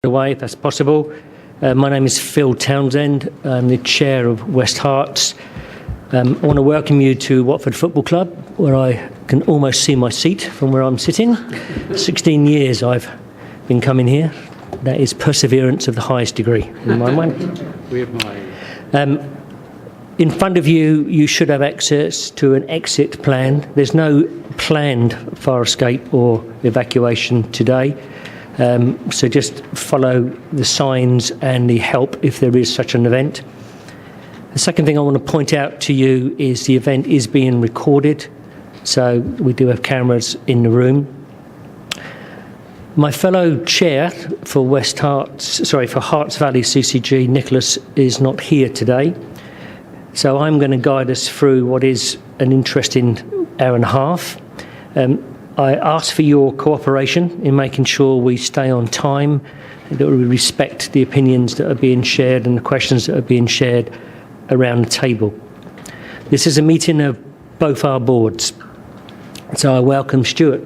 away if that's possible. My name is Phil Townsend. I'm the chair of West Herts. I want to welcome you to Watford Football Club, where I can almost see my seat from where I'm sitting. 16 years I've been coming here. That is perseverance of the highest degree in my mind. We admire you. In front of you, you should have access to an exit plan. There's no planned fire escape or evacuation today. So just follow the signs and the help if there is such an event. The second thing I want to point out to you is the event is being recorded. So we do have cameras in the room. My fellow chair for Herts Valley CCG, Nicholas, is not here today. So I'm going to guide us through what is an interesting hour and a half. I ask for your cooperation in making sure we stay on time, that we respect the opinions that are being shared and the questions that are being shared around the table. This is a meeting of both our boards. So I welcome Stuart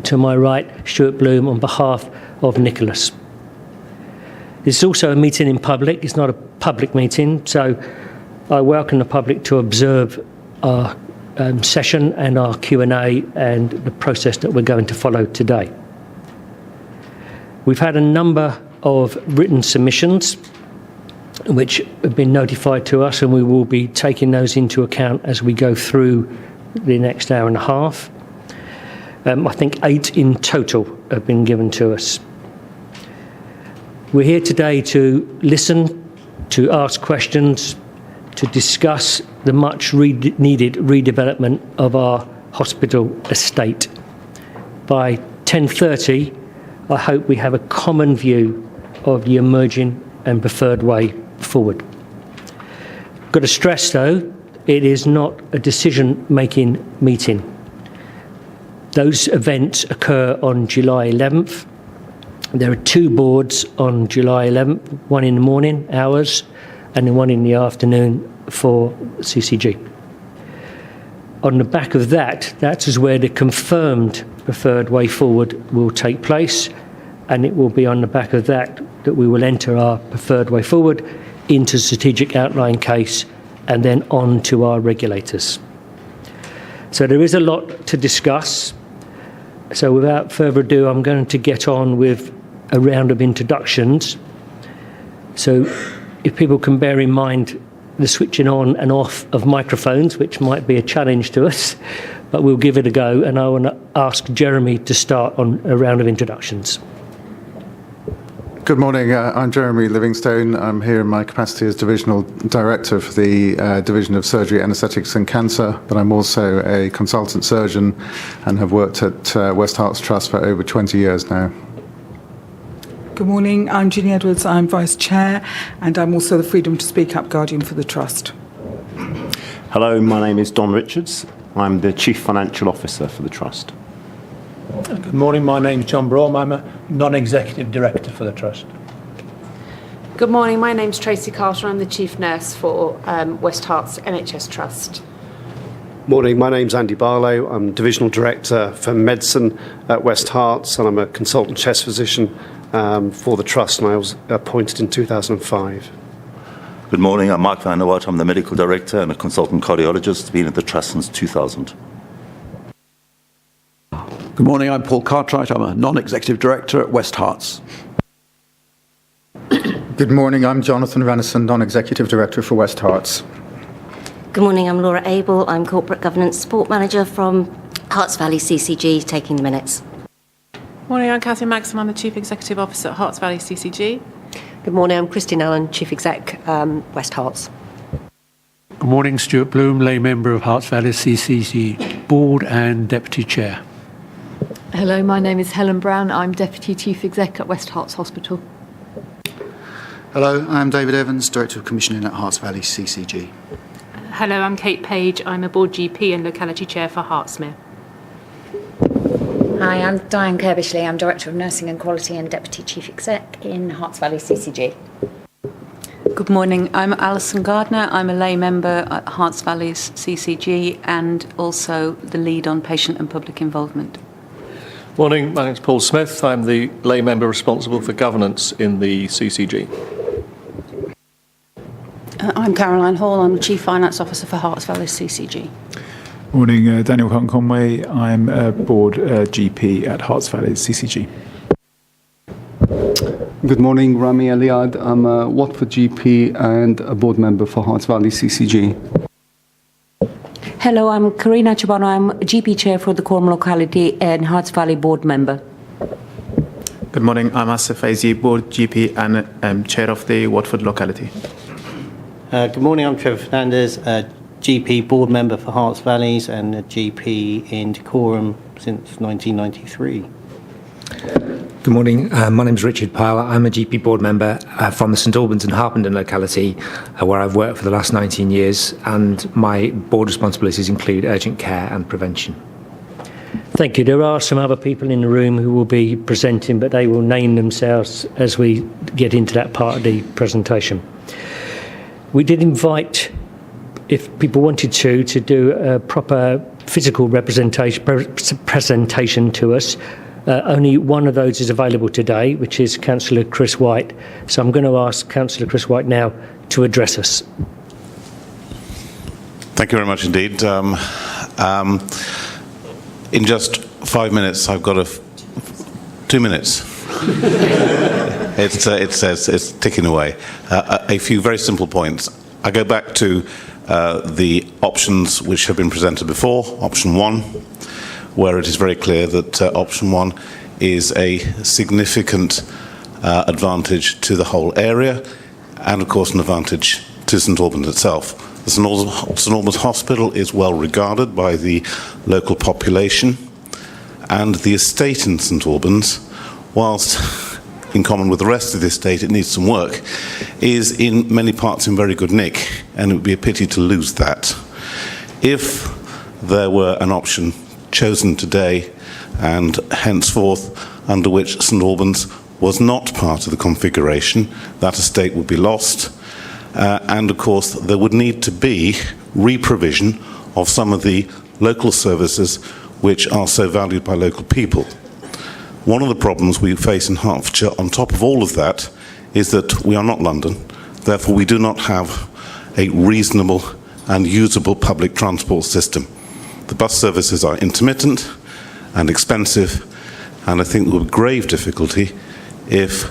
to my right, Stuart Bloom, on behalf of Nicholas. This is also a meeting in public. It's not a public meeting, so I welcome the public to observe our session and our Q&A and the process that we're going to follow today. We've had a number of written submissions which have been notified to us, and we will be taking those into account as we go through the next hour and a half. I think 8 in total have been given to us. We're here today to listen, to ask questions, to discuss the much needed redevelopment of our hospital estate. By 10:30, I hope we have a common view of the emerging and preferred way forward. Got to stress though, it is not a decision-making meeting. Those events occur on July 11th. There are 2 boards on July 11th, one in the morning hours and then one in the afternoon for CCG. On the back of that, that's where the confirmed preferred way forward will take place, and it will be on the back of that that we will enter our preferred way forward into strategic outline case and then on to our regulators. So there is a lot to discuss. So without further ado, I'm going to get on with a round of introductions. So if people can bear in mind the switching on and off of microphones, which might be a challenge to us, but we'll give it a go. And I want to ask Jeremy to start on a round of introductions. Good morning. I'm Jeremy Livingstone. I'm here in my capacity as Divisional Director for the Division of Surgery, Anaesthetics and Cancer, but I'm also a consultant surgeon and have worked at West Herts Trust for over 20 years now. Good morning, I'm Ginny Edwards, I'm Vice Chair, and I'm also the Freedom to Speak Up Guardian for the Trust. Hello, my name is Don Richards. I'm the Chief Financial Officer for the Trust. Good morning, my name is John Brougham. I'm a Non-Executive Director for the Trust. Good morning, my name's Tracy Carter. I'm the Chief Nurse for West Herts NHS Trust. Morning, my name's Andy Barlow. I'm Divisional Director for Medicine at West Herts, and I'm a consultant chest physician for the Trust, and I was appointed in 2005. Good morning, I'm Mark van der Waart. I'm the Medical Director and a consultant cardiologist, been at the Trust since 2000. Good morning, I'm Paul Cartwright. I'm a Non-Executive Director at West Herts. Good morning, I'm Jonathan Rennison, Non-Executive Director for West Herts. Good morning, I'm Laura Abel. I'm Corporate Governance Support Manager from Herts Valley CCG, taking the minutes. Morning, I'm Catherine Maxim. I'm the Chief Executive Officer at Herts Valley CCG. Good morning, I'm Christine Allen, Chief Exec, West Herts. Good morning, Stuart Bloom, lay member of Herts Valley CCG Board and Deputy Chair. Hello, my name is Helen Brown. I'm Deputy Chief Exec at West Herts Hospital. Hello, I'm David Evans, Director of Commissioning at Herts Valley CCG. Hello, I'm Kate Page. I'm a Board GP and Locality Chair for Hertsmere. Hi, I'm Diane Kirbishley. I'm Director of Nursing and Quality and Deputy Chief Exec in Herts Valley CCG. Good morning, I'm Alison Gardner. I'm a lay member at Herts Valley's CCG and also the lead on patient and public involvement. Morning, my name's Paul Smith. I'm the lay member responsible for governance in the CCG. I'm Caroline Hall. I'm the Chief Finance Officer for Herts Valley CCG. Morning, Daniel Cotton-Conway. I'm a board GP at Herts Valley CCG. Good morning, Rami Eliad. I'm a Watford GP and a board member for Herts Valley CCG. Hello, I'm Karina Chabano. I'm GP Chair for the Cornwall locality and Herts Valley board member. Good morning, I'm Asif Faizi, board GP and Chair of the Watford locality. Good morning, I'm Trevor Fernandez, GP board member for Herts Valleys and a GP in Dacorum since 1993. Good morning, my name is Richard Pyle. I'm a GP board member from the St Albans and Harpenden locality where I've worked for the last 19 years, and my board responsibilities include urgent care and prevention. Thank you. There are some other people in the room who will be presenting, but they will name themselves as we get into that part of the presentation. We did invite, if people wanted to do a proper physical presentation to us. Only one of those is available today, which is Councillor Chris White. So I'm going to ask Councillor Chris White now to address us. Thank you very much indeed. In just 5 minutes, I've got 2 minutes. It's ticking away. A few very simple points. I go back to the options which have been presented before, option 1, where it is very clear that option 1 is a significant advantage to the whole area, and of course an advantage to St Albans itself. The St Albans Hospital is well regarded by the local population, and the estate in St Albans, whilst in common with the rest of the estate it needs some work, is in many parts in very good nick, and it would be a pity to lose that. If there were an option chosen today and henceforth under which St Albans was not part of the configuration, that estate would be lost, and of course there would need to be re-provision of some of the local services which are so valued by local people. One of the problems we face in Hertfordshire on top of all of that is that we are not London, therefore we do not have a reasonable and usable public transport system. The bus services are intermittent and expensive, and I think there would be grave difficulty if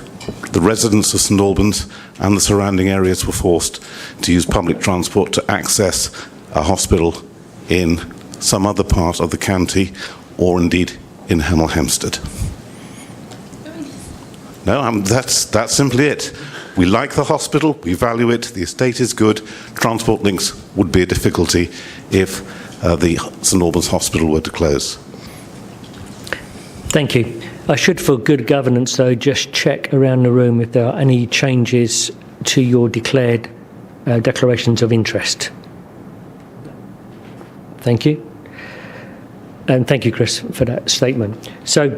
the residents of St Albans and the surrounding areas were forced to use public transport to access a hospital in some other part of the county, or indeed in Hemel Hempstead. No, that's simply it. We like the hospital, we value it, the estate is good, transport links would be a difficulty if the St Albans Hospital were to close. Thank you. I should, for good governance, though, just check around the room if there are any changes to your declared declarations of interest. Thank you. And thank you, Chris, for that statement. So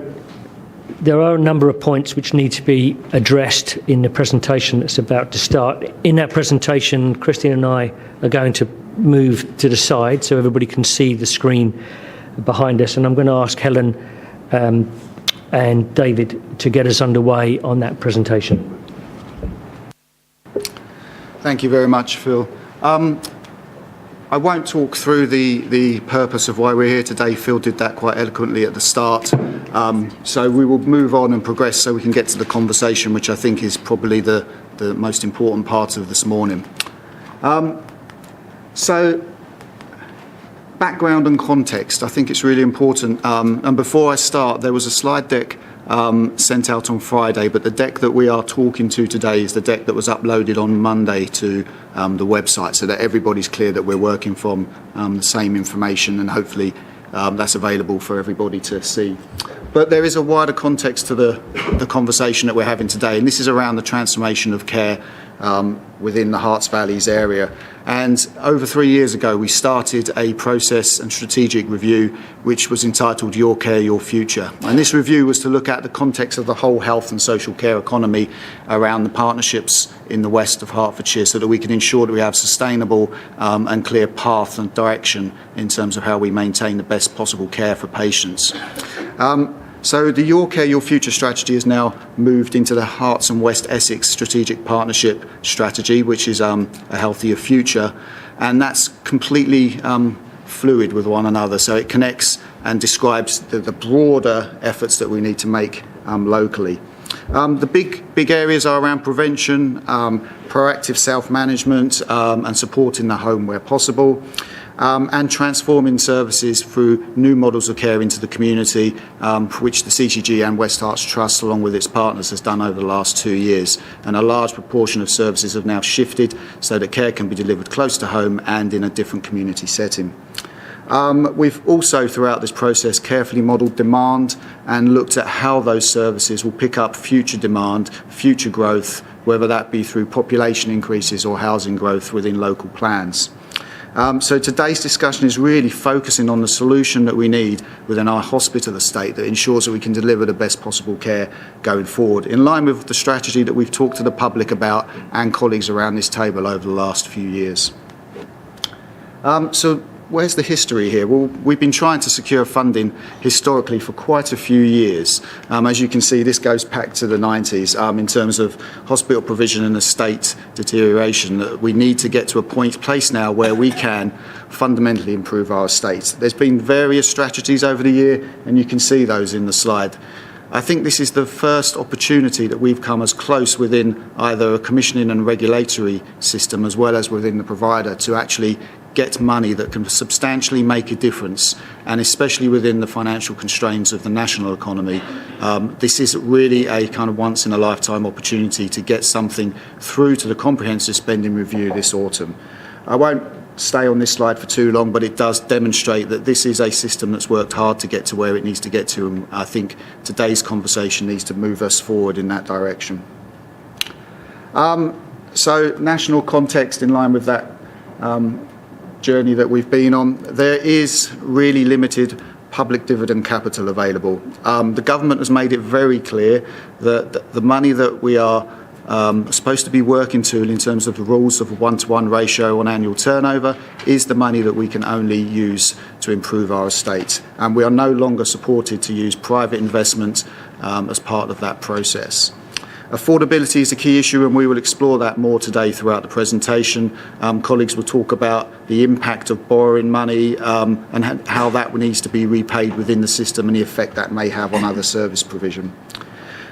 there are a number of points which need to be addressed in the presentation that's about to start. In that presentation, Christine and I are going to move to the side so everybody can see the screen behind us, and I'm going to ask Helen and David to get us underway on that presentation. Thank you very much, Phil. I won't talk through the purpose of why we're here today. Phil did that quite eloquently at the start. So we will move on and progress so we can get to the conversation, which I think is probably the most important part of this morning. So background and context, I think it's really important. And before I start, there was a slide deck sent out on Friday, but the deck that we are talking to today is the deck that was uploaded on Monday to the website, so that everybody's clear that we're working from the same information, and hopefully that's available for everybody to see. But there is a wider context to the conversation that we're having today, and this is around the transformation of care within the Herts Valleys area. And over 3 years ago, we started a process and strategic review which was entitled Your Care, Your Future. And this review was to look at the context of the whole health and social care economy around the partnerships in the west of Hertfordshire, so that we can ensure that we have sustainable and clear path and direction in terms of how we maintain the best possible care for patients. So the Your Care, Your Future strategy has now moved into the Herts and West Essex Strategic Partnership strategy, which is a healthier future, and that's completely fluid with one another. So it connects and describes the broader efforts that we need to make locally. The big areas are around prevention, proactive self-management, and supporting the home where possible. And transforming services through new models of care into the community, which the CCG and West Herts Trust, along with its partners, has done over the last 2 years. And a large proportion of services have now shifted so that care can be delivered close to home and in a different community setting. We've also, throughout this process, carefully modelled demand and looked at how those services will pick up future demand, future growth, whether that be through population increases or housing growth within local plans. So today's discussion is really focusing on the solution that we need within our hospital estate that ensures that we can deliver the best possible care going forward, in line with the strategy that we've talked to the public about and colleagues around this table over the last few years. So where's the history here? Well, we've been trying to secure funding historically for quite a few years. As you can see, this goes back to the 90s in terms of hospital provision and estate deterioration. That we need to get to a place now where we can fundamentally improve our estates. There's been various strategies over the year, and you can see those in the slide. I think this is the first opportunity that we've come as close within either a commissioning and regulatory system as well as within the provider to actually get money that can substantially make a difference, and especially within the financial constraints of the national economy. This is really a kind of once-in-a-lifetime opportunity to get something through to the comprehensive spending review this autumn. I won't stay on this slide for too long, but it does demonstrate that this is a system that's worked hard to get to where it needs to get to, and I think today's conversation needs to move us forward in that direction. So national context in line with that journey that we've been on, there is really limited public dividend capital available. The government has made it very clear that the money that we are supposed to be working to in terms of the rules of a 1-to-1 ratio on annual turnover is the money that we can only use to improve our estate, and we are no longer supported to use private investment as part of that process. Affordability is a key issue, and we will explore that more today throughout the presentation. Colleagues will talk about the impact of borrowing money and how that needs to be repaid within the system and the effect that may have on other service provision.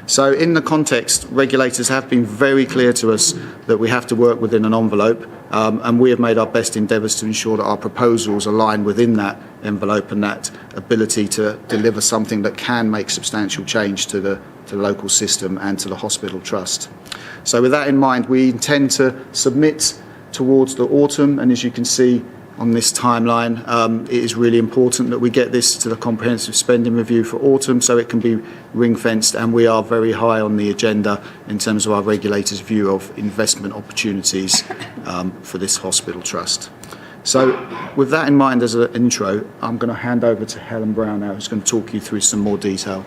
So in the context, regulators have been very clear to us that we have to work within an envelope, and we have made our best endeavours to ensure that our proposals align within that envelope and that ability to deliver something that can make substantial change to the local system and to the hospital trust. So with that in mind, we intend to submit towards the autumn, and as you can see on this timeline, it is really important that we get this to the comprehensive spending review for autumn so it can be ring-fenced, and we are very high on the agenda in terms of our regulators' view of investment opportunities for this hospital trust. So with that in mind as an intro, I'm going to hand over to Helen Brown now, who's going to talk you through some more detail.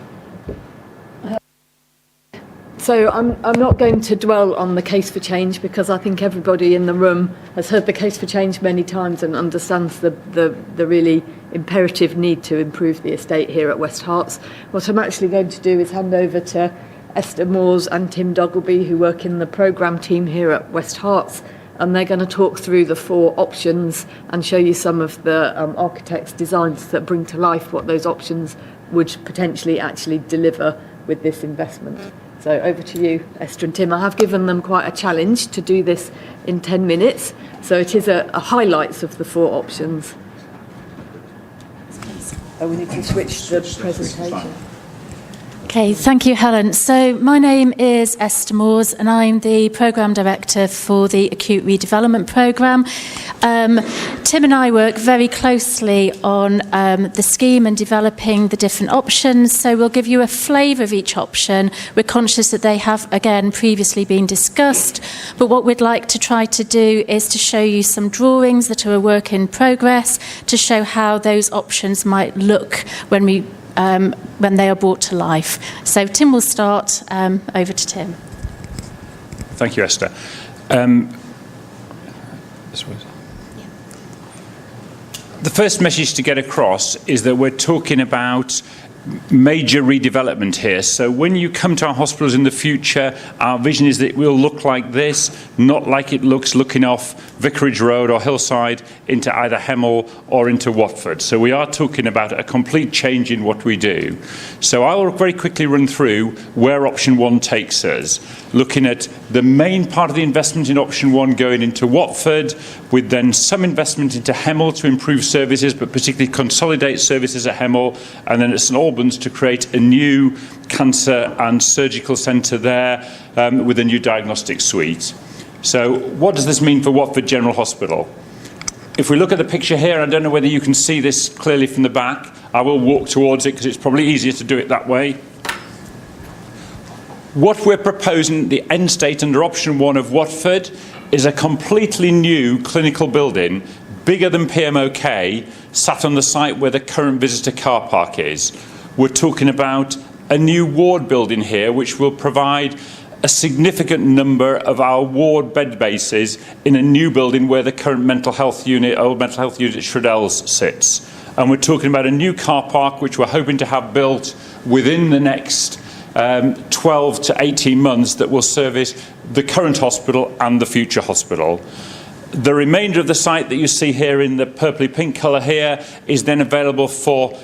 So I'm not going to dwell on the case for change because I think everybody in the room has heard the case for change many times and understands the really imperative need to improve the estate here at West Herts. What I'm actually going to do is hand over to Esther Moores and Tim Doggleby, who work in the programme team here at West Herts, and they're going to talk through the 4 options and show you some of the architects' designs that bring to life what those options would potentially actually deliver with this investment. So over to you, Esther and Tim. I have given them quite a challenge to do this in 10 minutes. So it is a highlights of the 4 options. Oh, we need to switch the presentation. Okay, thank you, Helen. So my name is Esther Moores and I'm the Programme Director for the Acute Redevelopment Programme. Tim and I work very closely on the scheme and developing the different options, so we'll give you a flavour of each option. We're conscious that they have, again, previously been discussed, but what we'd like to try to do is to show you some drawings that are a work in progress to show how those options might look when they are brought to life. So Tim will start. Over to Tim. Thank you, Esther. The first message to get across is that we're talking about major redevelopment here. So when you come to our hospitals in the future, our vision is that it will look like this, not like it looks looking off Vicarage Road or Hillside into either Hemel or into Watford. So we are talking about a complete change in what we do. So I will very quickly run through where option 1 takes us, looking at the main part of the investment in option 1 going into Watford, with then some investment into Hemel to improve services, but particularly consolidate services at Hemel, and then at St Albans to create a new cancer and surgical centre there with a new diagnostic suite. So what does this mean for Watford General Hospital? If we look at the picture here, I don't know whether you can see this clearly from the back. I will walk towards it because it's probably easier to do it that way. What we're proposing, the end state under option 1 of Watford, is a completely new clinical building, bigger than PMOK, sat on the site where the current visitor car park is. We're talking about a new ward building here, which will provide a significant number of our ward bed bases in a new building where the current mental health unit, old mental health unit at Shreddell's sits. And we're talking about a new car park, which we're hoping to have built within the next 12 to 18 months, that will service the current hospital and the future hospital. The remainder of the site that you see here in the purpley pink colour here is then available for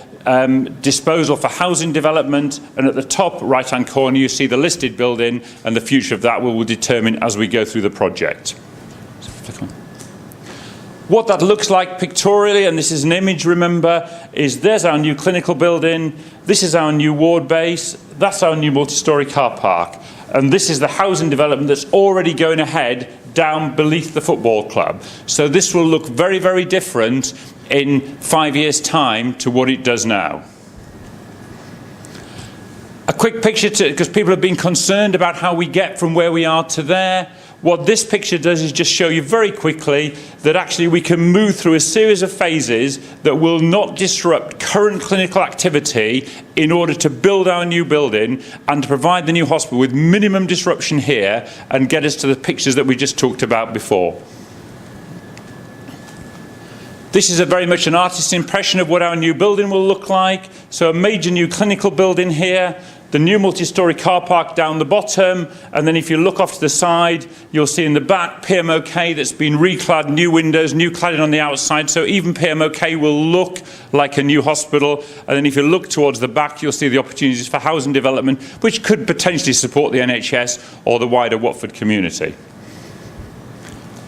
disposal for housing development, and at the top right hand corner you see the listed building, and the future of that we will determine as we go through the project. What that looks like pictorially, and this is an image, remember, is there's our new clinical building, this is our new ward base, that's our new multi-storey car park, and this is the housing development that's already going ahead down beneath the football club. So this will look very, very different in 5 years' time to what it does now. A quick picture, because people have been concerned about how we get from where we are to there. What this picture does is just show you very quickly that actually we can move through a series of phases that will not disrupt current clinical activity in order to build our new building and to provide the new hospital with minimum disruption here and get us to the pictures that we just talked about before. This is very much an artist's impression of what our new building will look like. So a major new clinical building here, the new multi-storey car park down the bottom, and then if you look off to the side, you'll see in the back PMOK that's been reclad, new windows, new cladding on the outside, so even PMOK will look like a new hospital. And then if you look towards the back, you'll see the opportunities for housing development, which could potentially support the NHS or the wider Watford community.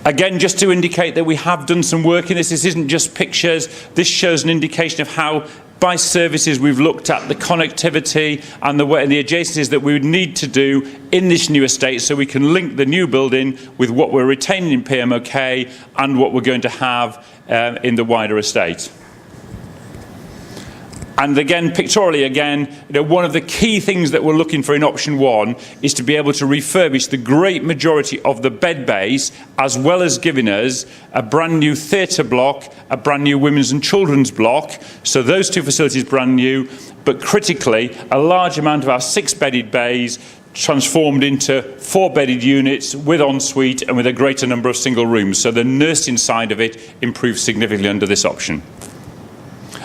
Again, just to indicate that we have done some work in this. This isn't just pictures. This shows an indication of how, by services, we've looked at the connectivity and the adjacencies that we would need to do in this new estate, so we can link the new building with what we're retaining in PMOK and what we're going to have in the wider estate. And again, pictorially again, one of the key things that we're looking for in option 1 is to be able to refurbish the great majority of the bed base, as well as giving us a brand new theatre block, a brand new women's and children's block. So those two facilities brand new, but critically, a large amount of our 6-bedded bays transformed into 4-bedded units with ensuite and with a greater number of single rooms. So the nursing side of it improves significantly under this option.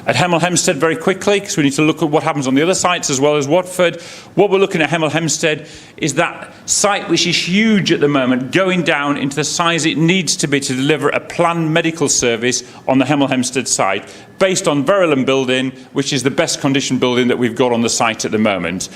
At Hemel Hempstead, very quickly, because we need to look at what happens on the other sites as well as Watford. What we're looking at Hemel Hempstead is that site, which is huge at the moment, going down into the size it needs to be to deliver a planned medical service on the Hemel Hempstead site, based on Verulam building, which is the best condition building that we've got on the site at the moment.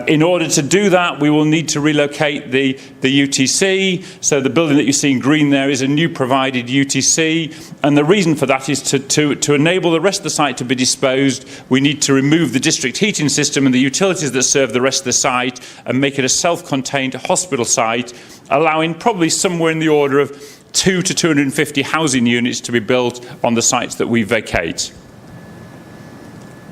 In order to do that, we will need to relocate the UTC. So the building that you see in green there is a new provided UTC. And the reason for that is to enable the rest of the site to be disposed, we need to remove the district heating system and the utilities that serve the rest of the site and make it a self-contained hospital site, allowing probably somewhere in the order of 2 to 250 housing units to be built on the sites that we vacate.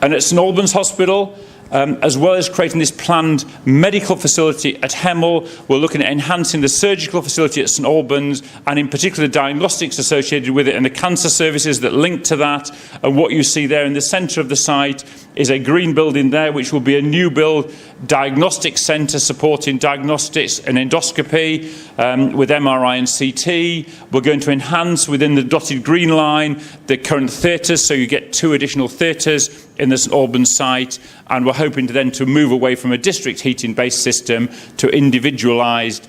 And at St Albans Hospital, as well as creating this planned medical facility at Hemel, we're looking at enhancing the surgical facility at St Albans, and in particular the diagnostics associated with it and the cancer services that link to that. And what you see there in the centre of the site is a green building there, which will be a new build diagnostic centre supporting diagnostics and endoscopy with MRI and CT. We're going to enhance within the dotted green line the current theatres, so you get 2 additional theatres in the St Albans site, and we're hoping to move away from a district heating-based system to individualised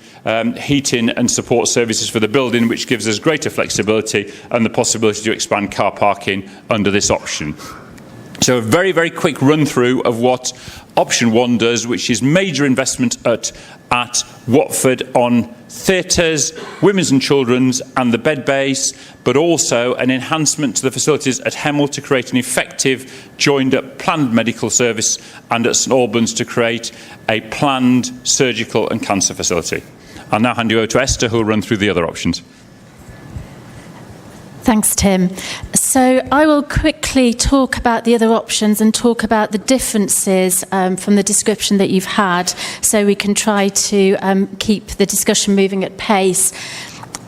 heating and support services for the building, which gives us greater flexibility and the possibility to expand car parking under this option. So a very, very quick run through of what option 1 does, which is major investment at Watford on theatres, women's and children's and the bed base, but also an enhancement to the facilities at Hemel to create an effective joined up planned medical service, and at St Albans to create a planned surgical and cancer facility. I'll now hand you over to Esther, who will run through the other options. Thanks, Tim. So I will quickly talk about the other options and talk about the differences from the description that you've had, so we can try to keep the discussion moving at pace.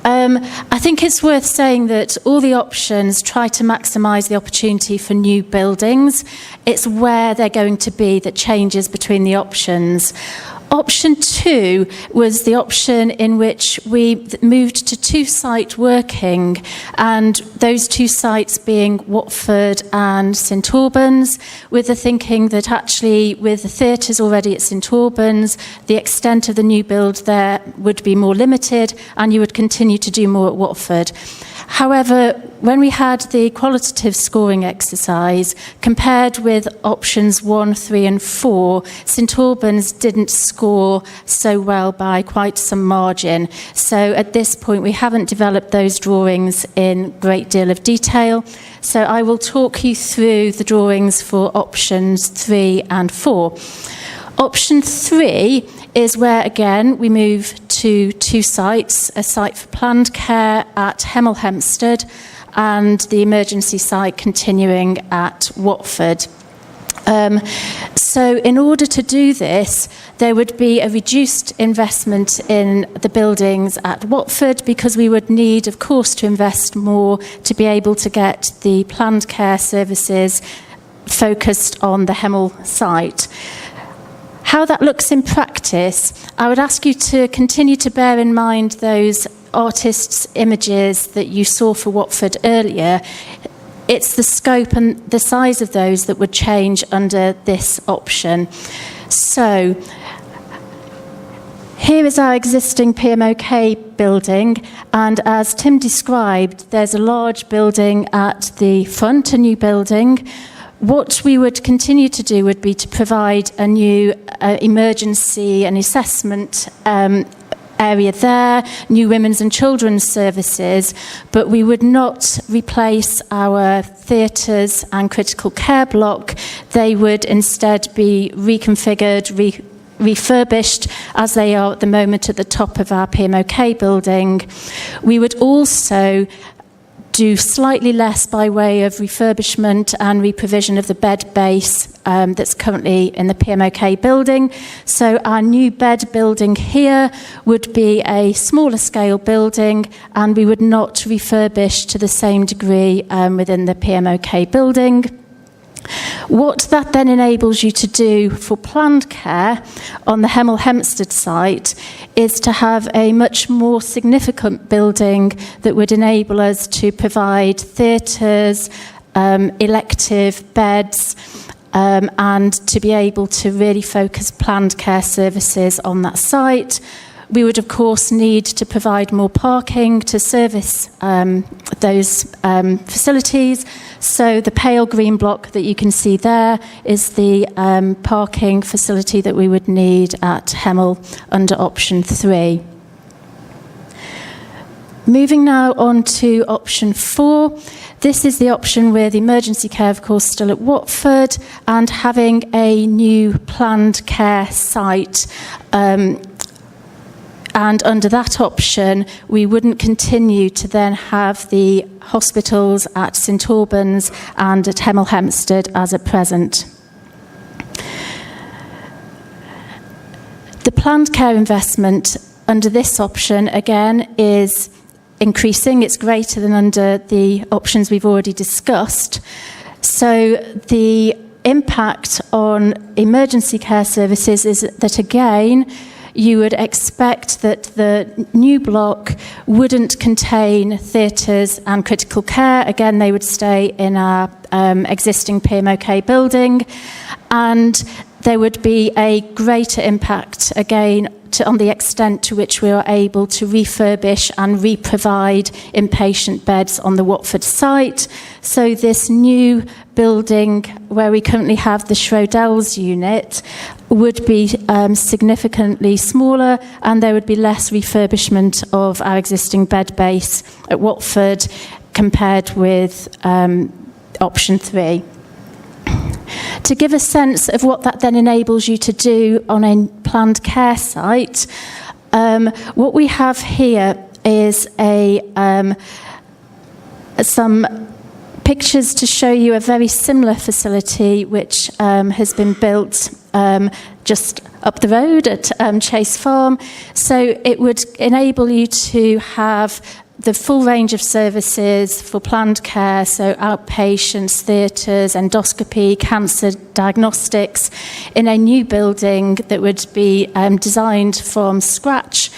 I think it's worth saying that all the options try to maximise the opportunity for new buildings. It's where they're going to be that changes between the options. Option 2 was the option in which we moved to 2-site working, and those 2 sites being Watford and St Albans, with the thinking that actually with the theatres already at St Albans, the extent of the new build there would be more limited and you would continue to do more at Watford. However, when we had the qualitative scoring exercise, compared with options 1, 3 and 4, St Albans didn't score so well by quite some margin. So at this point, we haven't developed those drawings in a great deal of detail. So I will talk you through the drawings for options 3 and 4. Option 3 is where, again, we move to 2 sites, a site for planned care at Hemel Hempstead and the emergency site continuing at Watford. So in order to do this, there would be a reduced investment in the buildings at Watford, because we would need, of course, to invest more to be able to get the planned care services focused on the Hemel site. How that looks in practice, I would ask you to continue to bear in mind those artists' images that you saw for Watford earlier. It's the scope and the size of those that would change under this option. So, here is our existing PMOK building, and as Tim described, there's a large building at the front, a new building. What we would continue to do would be to provide a new emergency and assessment area there, new women's and children's services, but we would not replace our theatres and critical care block. They would instead be reconfigured, refurbished as they are at the moment at the top of our PMOK building. We would also do slightly less by way of refurbishment and reprovision of the bed base that's currently in the PMOK building. So our new bed building here would be a smaller scale building, and we would not refurbish to the same degree within the PMOK building. What that then enables you to do for planned care on the Hemel Hempstead site is to have a much more significant building that would enable us to provide theatres, elective beds, and to be able to really focus planned care services on that site. We would, of course, need to provide more parking to service those facilities. So the pale green block that you can see there is the parking facility that we would need at Hemel under option 3. Moving now on to option 4. This is the option with emergency care, of course, still at Watford, and having a new planned care site. And under that option, we wouldn't continue to then have the hospitals at St Albans and at Hemel Hempstead as at present. The planned care investment under this option, again, is increasing. It's greater than under the options we've already discussed. So the impact on emergency care services is that, again, you would expect that the new block wouldn't contain theatres and critical care. Again, they would stay in our existing PMOK building, and there would be a greater impact, again, on the extent to which we are able to refurbish and re-provide inpatient beds on the Watford site. So this new building, where we currently have the Schrodels unit, would be significantly smaller, and there would be less refurbishment of our existing bed base at Watford compared with option 3. To give a sense of what that then enables you to do on a planned care site, what we have here is some pictures to show you a very similar facility which has been built just up the road at Chase Farm. So it would enable you to have the full range of services for planned care, so outpatients, theatres, endoscopy, cancer diagnostics, in a new building that would be designed from scratch.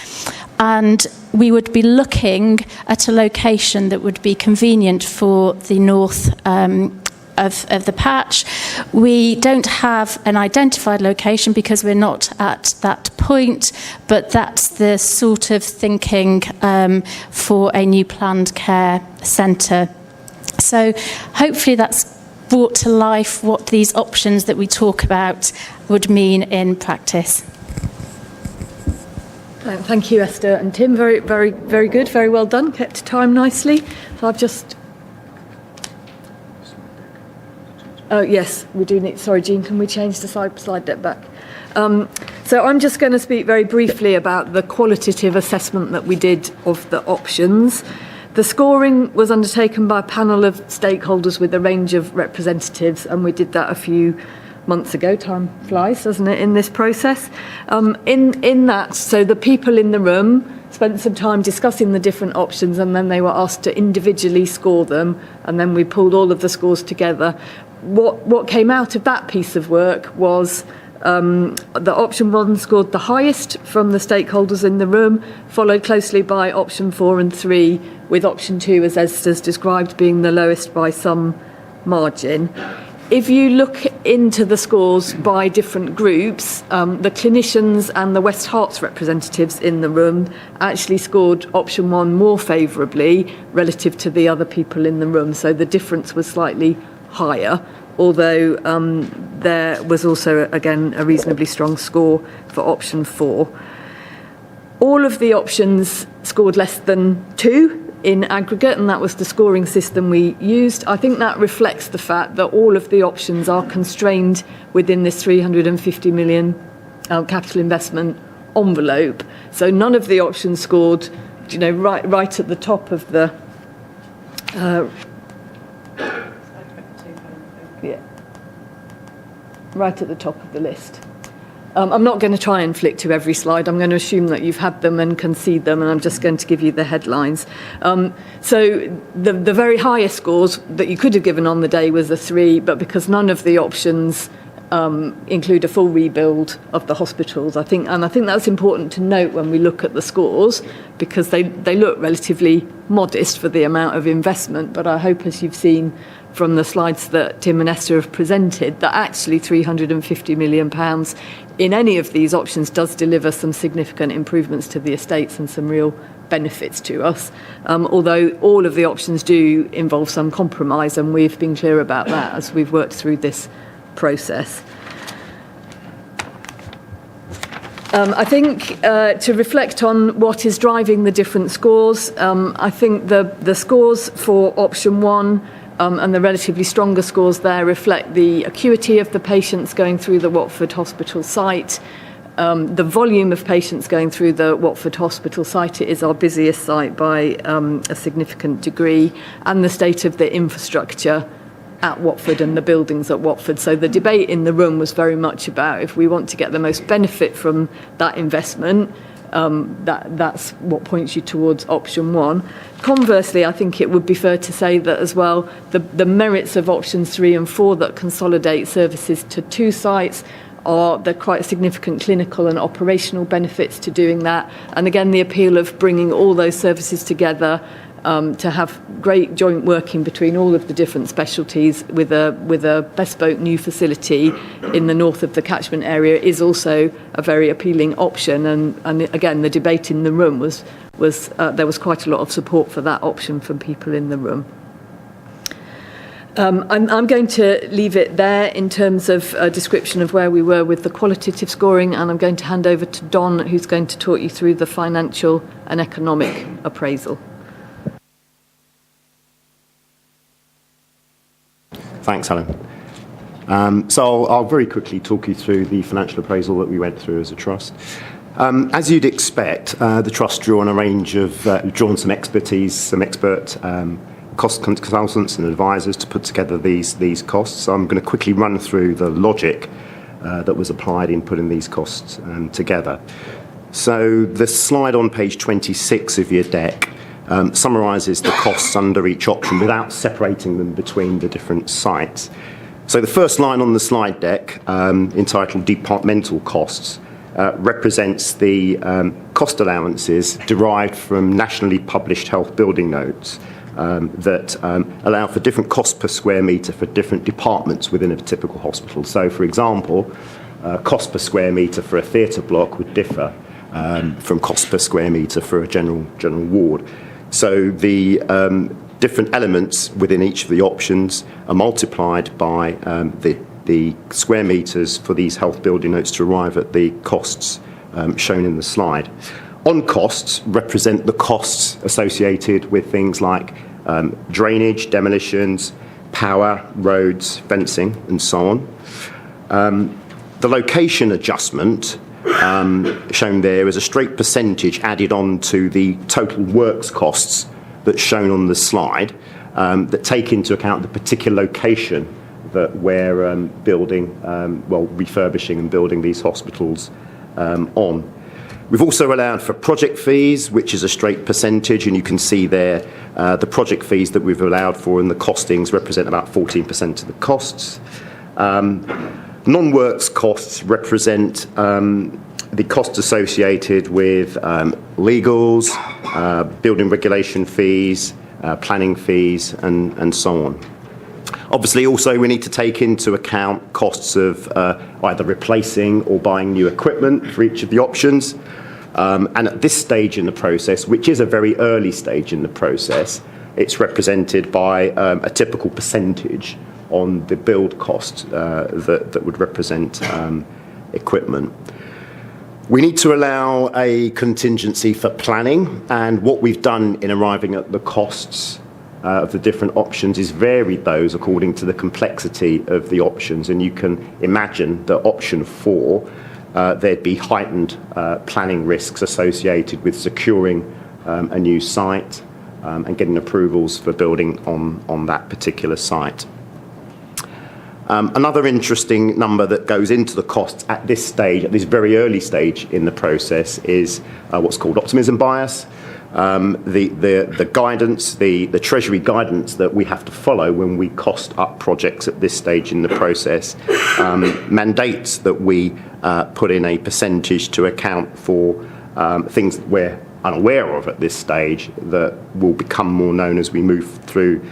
And we would be looking at a location that would be convenient for the north of the patch. We don't have an identified location because we're not at that point, but that's the sort of thinking for a new planned care centre. So hopefully that's brought to life what these options that we talk about would mean in practice. Thank you, Esther and Tim. Very, very, very good. Very well done. Kept to time nicely. So I've just... Oh, yes, we do need... Sorry, Jean, can we change the slide deck back? So I'm just going to speak very briefly about the qualitative assessment that we did of the options. The scoring was undertaken by a panel of stakeholders with a range of representatives, and we did that a few months ago. Time flies, doesn't it, in this process? In that, so the people in the room spent some time discussing the different options, and then they were asked to individually score them, and then we pulled all of the scores together. What came out of that piece of work was the option 1 scored the highest from the stakeholders in the room, followed closely by option 4 and 3, with option 2, as Esther's described, being the lowest by some margin. If you look into the scores by different groups, the clinicians and the West Herts representatives in the room actually scored option 1 more favourably relative to the other people in the room, so the difference was slightly higher, although there was also, again, a reasonably strong score for option 4. All of the options scored less than 2 in aggregate, and that was the scoring system we used. I think that reflects the fact that all of the options are constrained within this 350 million capital investment envelope. So none of the options scored, right at the top of the right at the top of the list. I'm not going to try and flick to every slide. I'm going to assume that you've had them and can see them, and I'm just going to give you the headlines. So the very highest scores that you could have given on the day was a 3, but because none of the options include a full rebuild of the hospitals, I think that's important to note when we look at the scores, because they look relatively modest for the amount of investment, but I hope, as you've seen from the slides that Tim and Esther have presented, that actually £350 million in any of these options does deliver some significant improvements to the estates and some real benefits to us, although all of the options do involve some compromise, and we've been clear about that as we've worked through this process. I think to reflect on what is driving the different scores, I think the scores for option 1 and the relatively stronger scores there reflect the acuity of the patients going through the Watford Hospital site, the volume of patients going through the Watford Hospital site. It is our busiest site by a significant degree, and the state of the infrastructure at Watford and the buildings at Watford. So the debate in the room was very much about, if we want to get the most benefit from that investment, that's what points you towards option 1. Conversely, I think it would be fair to say that as well, the merits of options 3 and 4 that consolidate services to 2 sites are there quite significant clinical and operational benefits to doing that. And again, the appeal of bringing all those services together to have great joint working between all of the different specialties with a bespoke new facility in the north of the catchment area is also a very appealing option. And again, the debate in the room was there was quite a lot of support for that option from people in the room. I'm going to leave it there in terms of a description of where we were with the qualitative scoring, and I'm going to hand over to Don, who's going to talk you through the financial and economic appraisal. Thanks, Helen. So I'll very quickly talk you through the financial appraisal that we went through as a trust. As you'd expect, the trust drew on a range of, drawn some expertise, some expert cost consultants and advisors to put together these costs. So I'm going to quickly run through the logic that was applied in putting these costs together. So the slide on page 26 of your deck summarises the costs under each option without separating them between the different sites. So the first line on the slide deck, entitled Departmental Costs, represents the cost allowances derived from nationally published health building notes that allow for different costs per square metre for different departments within a typical hospital. So, for example, cost per square metre for a theatre block would differ from cost per square metre for a general ward. So the different elements within each of the options are multiplied by the square metres for these health building notes to arrive at the costs shown in the slide. On costs represent the costs associated with things like drainage, demolitions, power, roads, fencing, and so on. The location adjustment shown there is a straight percentage added on to the total works costs that's shown on the slide that take into account the particular location that we're refurbishing and building these hospitals on. We've also allowed for project fees, which is a straight percentage, and you can see there the project fees that we've allowed for and the costings represent about 14% of the costs. Non-works costs represent the costs associated with legals, building regulation fees, planning fees, and so on. Obviously, also, we need to take into account costs of either replacing or buying new equipment for each of the options. And at this stage in the process, which is a very early stage in the process, it's represented by a typical percentage on the build cost that would represent equipment. We need to allow a contingency for planning, and what we've done in arriving at the costs of the different options is varied those according to the complexity of the options. And you can imagine that option 4, there'd be heightened planning risks associated with securing a new site and getting approvals for building on that particular site. Another interesting number that goes into the costs at this stage, at this very early stage in the process, is what's called optimism bias. The guidance, the Treasury guidance that we have to follow when we cost up projects at this stage in the process mandates that we put in a percentage to account for things that we're unaware of at this stage that will become more known as we move through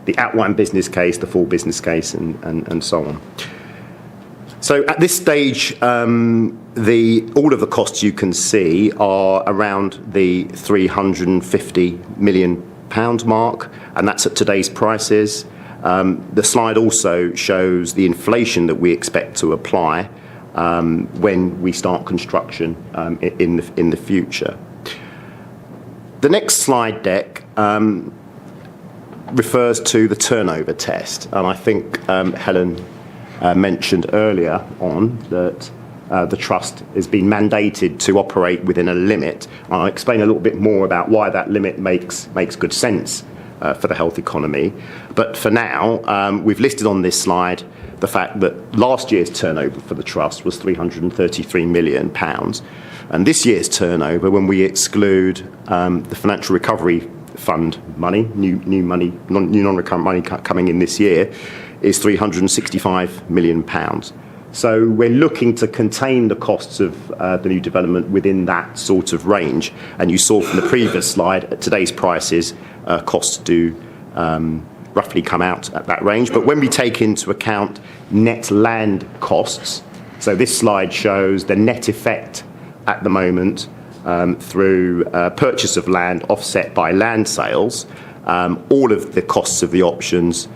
the outline business case, the full business case, and so on. So at this stage, all of the costs you can see are around the £350 million mark, and that's at today's prices. The slide also shows the inflation that we expect to apply when we start construction in the future. The next slide deck refers to the turnover test, and I think Helen mentioned earlier on that the trust has been mandated to operate within a limit. I'll explain a little bit more about why that limit makes good sense for the health economy. But for now, we've listed on this slide the fact that last year's turnover for the trust was £333 million. And this year's turnover, when we exclude the financial recovery fund money, new non-recurrent money coming in this year, is £365 million. So we're looking to contain the costs of the new development within that sort of range. And you saw from the previous slide, at today's prices, costs do roughly come out at that range. But when we take into account net land costs, so this slide shows the net effect at the moment through purchase of land offset by land sales, all of the costs of the options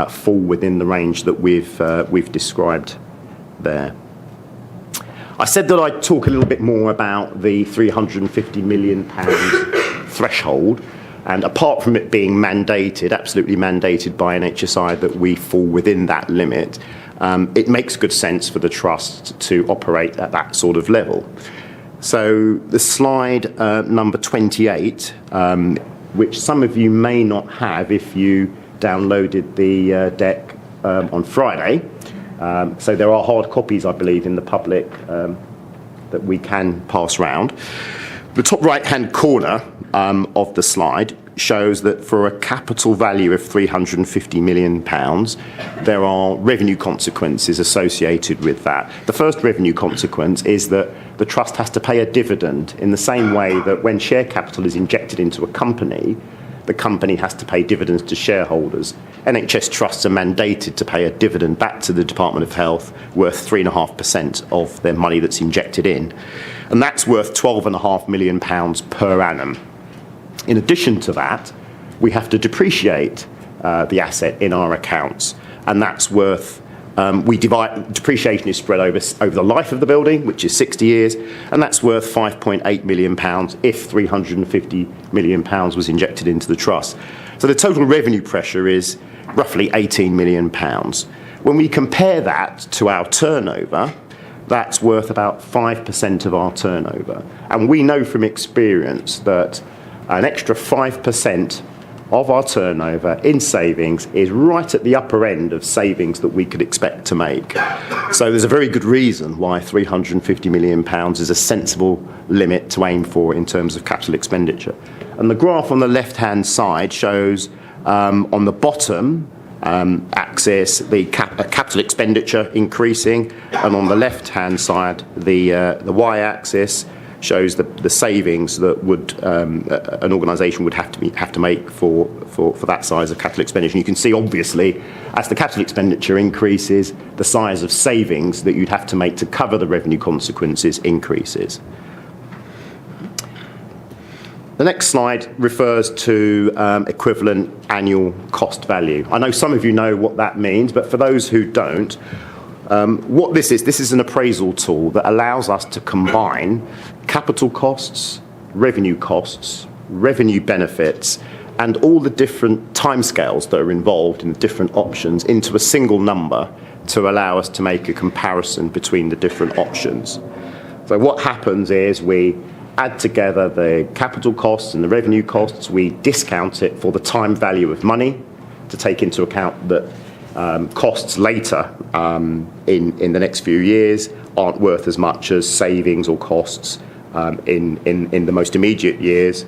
fall within the range that we've described there. I said that I'd talk a little bit more about the £350 million threshold, and apart from it being mandated, absolutely mandated by NHS that we fall within that limit, it makes good sense for the trust to operate at that sort of level. So the slide number 28, which some of you may not have if you downloaded the deck on Friday. So there are hard copies, I believe, in the public that we can pass round. The top right-hand corner of the slide shows that for a capital value of £350 million, there are revenue consequences associated with that. The first revenue consequence is that the trust has to pay a dividend in the same way that when share capital is injected into a company, the company has to pay dividends to shareholders. NHS trusts are mandated to pay a dividend back to the Department of Health worth 3.5% of their money that's injected in. And that's worth £12.5 million per annum. In addition to that, we have to depreciate the asset in our accounts. And that's worth, depreciation is spread over the life of the building, which is 60 years, and that's worth £5.8 million if £350 million was injected into the trust. So the total revenue pressure is roughly £18 million. When we compare that to our turnover, that's worth about 5% of our turnover. And we know from experience that an extra 5% of our turnover in savings is right at the upper end of savings that we could expect to make. So there's a very good reason why £350 million is a sensible limit to aim for in terms of capital expenditure. And the graph on the left-hand side shows on the bottom axis the capital expenditure increasing, and on the left-hand side the y-axis shows the savings that would an organisation would have to make for that size of capital expenditure. And you can see, obviously, as the capital expenditure increases, the size of savings that you'd have to make to cover the revenue consequences increases. The next slide refers to equivalent annual cost value. I know some of you know what that means, but for those who don't, what this is an appraisal tool that allows us to combine capital costs, revenue benefits, and all the different timescales that are involved in the different options into a single number to allow us to make a comparison between the different options. So what happens is we add together the capital costs and the revenue costs, we discount it for the time value of money to take into account that costs later in the next few years aren't worth as much as savings or costs in the most immediate years.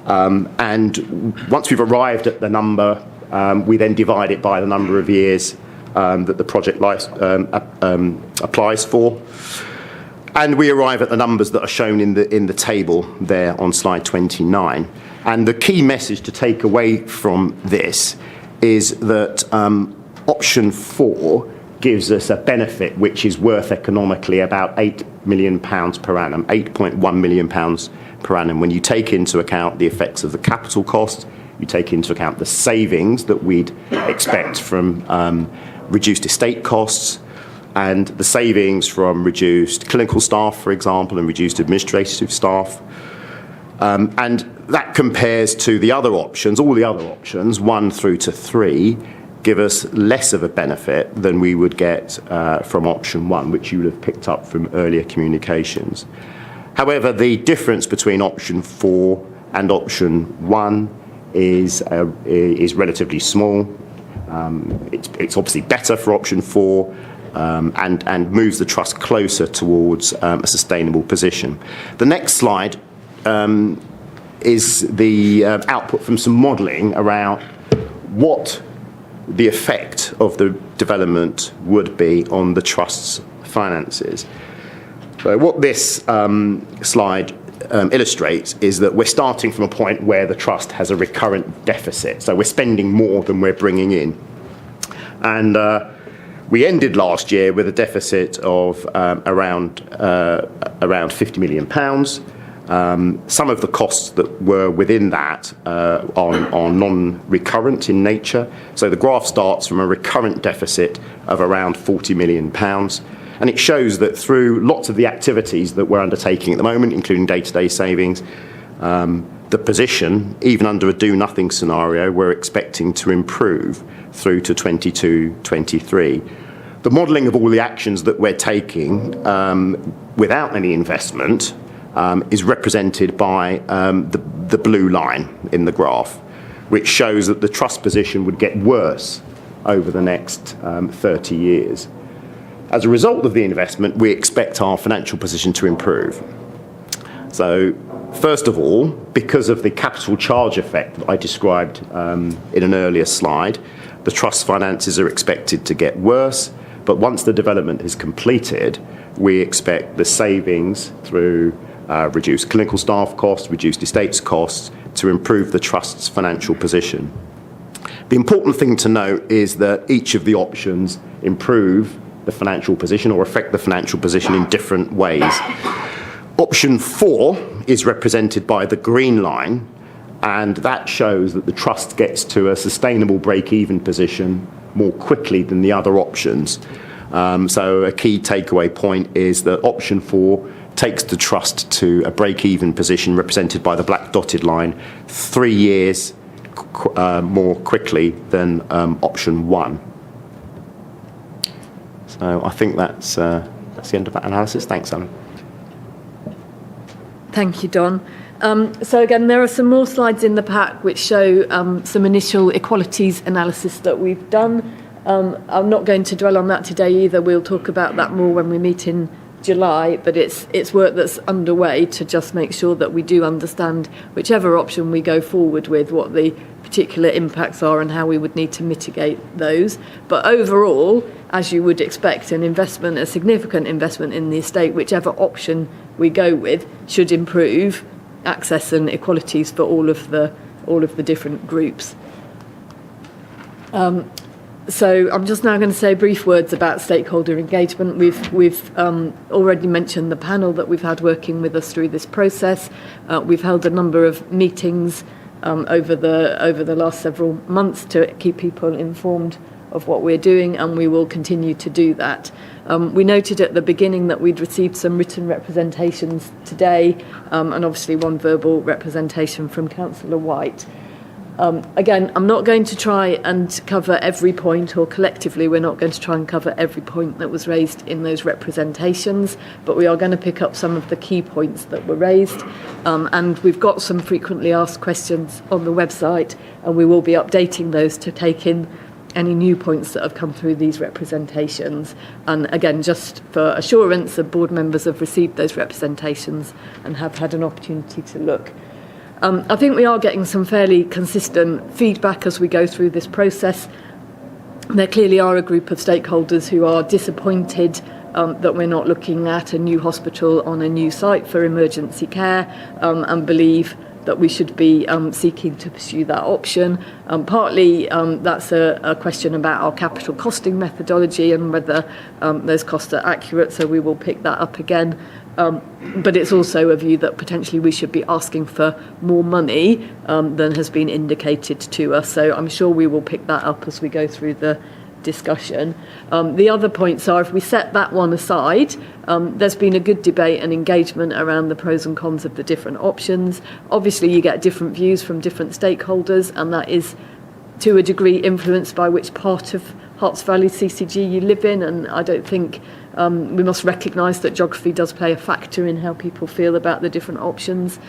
And once we've arrived at the number, we then divide it by the number of years that the project life applies for. And we arrive at the numbers that are shown in the table there on slide 29. And the key message to take away from this is that option 4 gives us a benefit which is worth economically about £8 million per annum, £8.1 million per annum. When you take into account the effects of the capital cost, you take into account the savings that we'd expect from reduced estate costs, and the savings from reduced clinical staff, for example, and reduced administrative staff. And that compares to the other options, all the other options, 1 through to 3, give us less of a benefit than we would get from option 1, which you would have picked up from earlier communications. However, the difference between option 4 and option 1 is relatively small. It's obviously better for option 4, and moves the trust closer towards a sustainable position. The next slide is the output from some modelling around what the effect of the development would be on the trust's finances. So what this slide illustrates is that we're starting from a point where the trust has a recurrent deficit. So we're spending more than we're bringing in. And we ended last year with a deficit of around £50 million. Some of the costs that were within that are non-recurrent in nature. So the graph starts from a recurrent deficit of around £40 million. And it shows that through lots of the activities that we're undertaking at the moment, including day-to-day savings, the position, even under a do-nothing scenario, we're expecting to improve through to 22-23. The modelling of all the actions that we're taking without any investment is represented by the blue line in the graph, which shows that the trust position would get worse over the next 30 years. As a result of the investment, we expect our financial position to improve. So, first of all, because of the capital charge effect that I described in an earlier slide, the trust finances are expected to get worse, but once the development is completed, we expect the savings through reduced clinical staff costs, reduced estates costs, to improve the trust's financial position. The important thing to note is that each of the options improve the financial position or affect the financial position in different ways. Option 4 is represented by the green line, and that shows that the trust gets to a sustainable break-even position more quickly than the other options. So a key takeaway point is that option 4 takes the trust to a break-even position represented by the black dotted line 3 years more quickly than option 1. So I think that's the end of that analysis. Thanks, Alan. Thank you, Don. So again, there are some more slides in the pack which show some initial equalities analysis that we've done. I'm not going to dwell on that today either. We'll talk about that more when we meet in July, but it's work that's underway to just make sure that we do understand whichever option we go forward with, what the particular impacts are and how we would need to mitigate those. But overall, as you would expect, an investment, a significant investment in the estate, whichever option we go with, should improve access and equalities for all of the different groups. So I'm just now going to say brief words about stakeholder engagement. We've already mentioned the panel that we've had working with us through this process. We've held a number of meetings over the last several months to keep people informed of what we're doing, and we will continue to do that. We noted at the beginning that we'd received some written representations today, and obviously one verbal representation from Councillor White. Again, I'm not going to try and cover every point, or collectively we're not going to try and cover every point that was raised in those representations, but we are going to pick up some of the key points that were raised. And we've got some frequently asked questions on the website, and we will be updating those to take in any new points that have come through these representations. And again, just for assurance, the board members have received those representations and have had an opportunity to look. I think we are getting some fairly consistent feedback as we go through this process. There clearly are a group of stakeholders who are disappointed that we're not looking at a new hospital on a new site for emergency care, and believe that we should be seeking to pursue that option. Partly that's a question about our capital costing methodology and whether those costs are accurate, so we will pick that up again. But it's also a view that potentially we should be asking for more money than has been indicated to us. So I'm sure we will pick that up as we go through the discussion. The other points are, if we set that one aside, there's been a good debate and engagement around the pros and cons of the different options. Obviously, you get different views from different stakeholders, and that is to a degree influenced by which part of Herts Valley CCG you live in, and I don't think we must recognise that geography does play a factor in how people feel about the different options.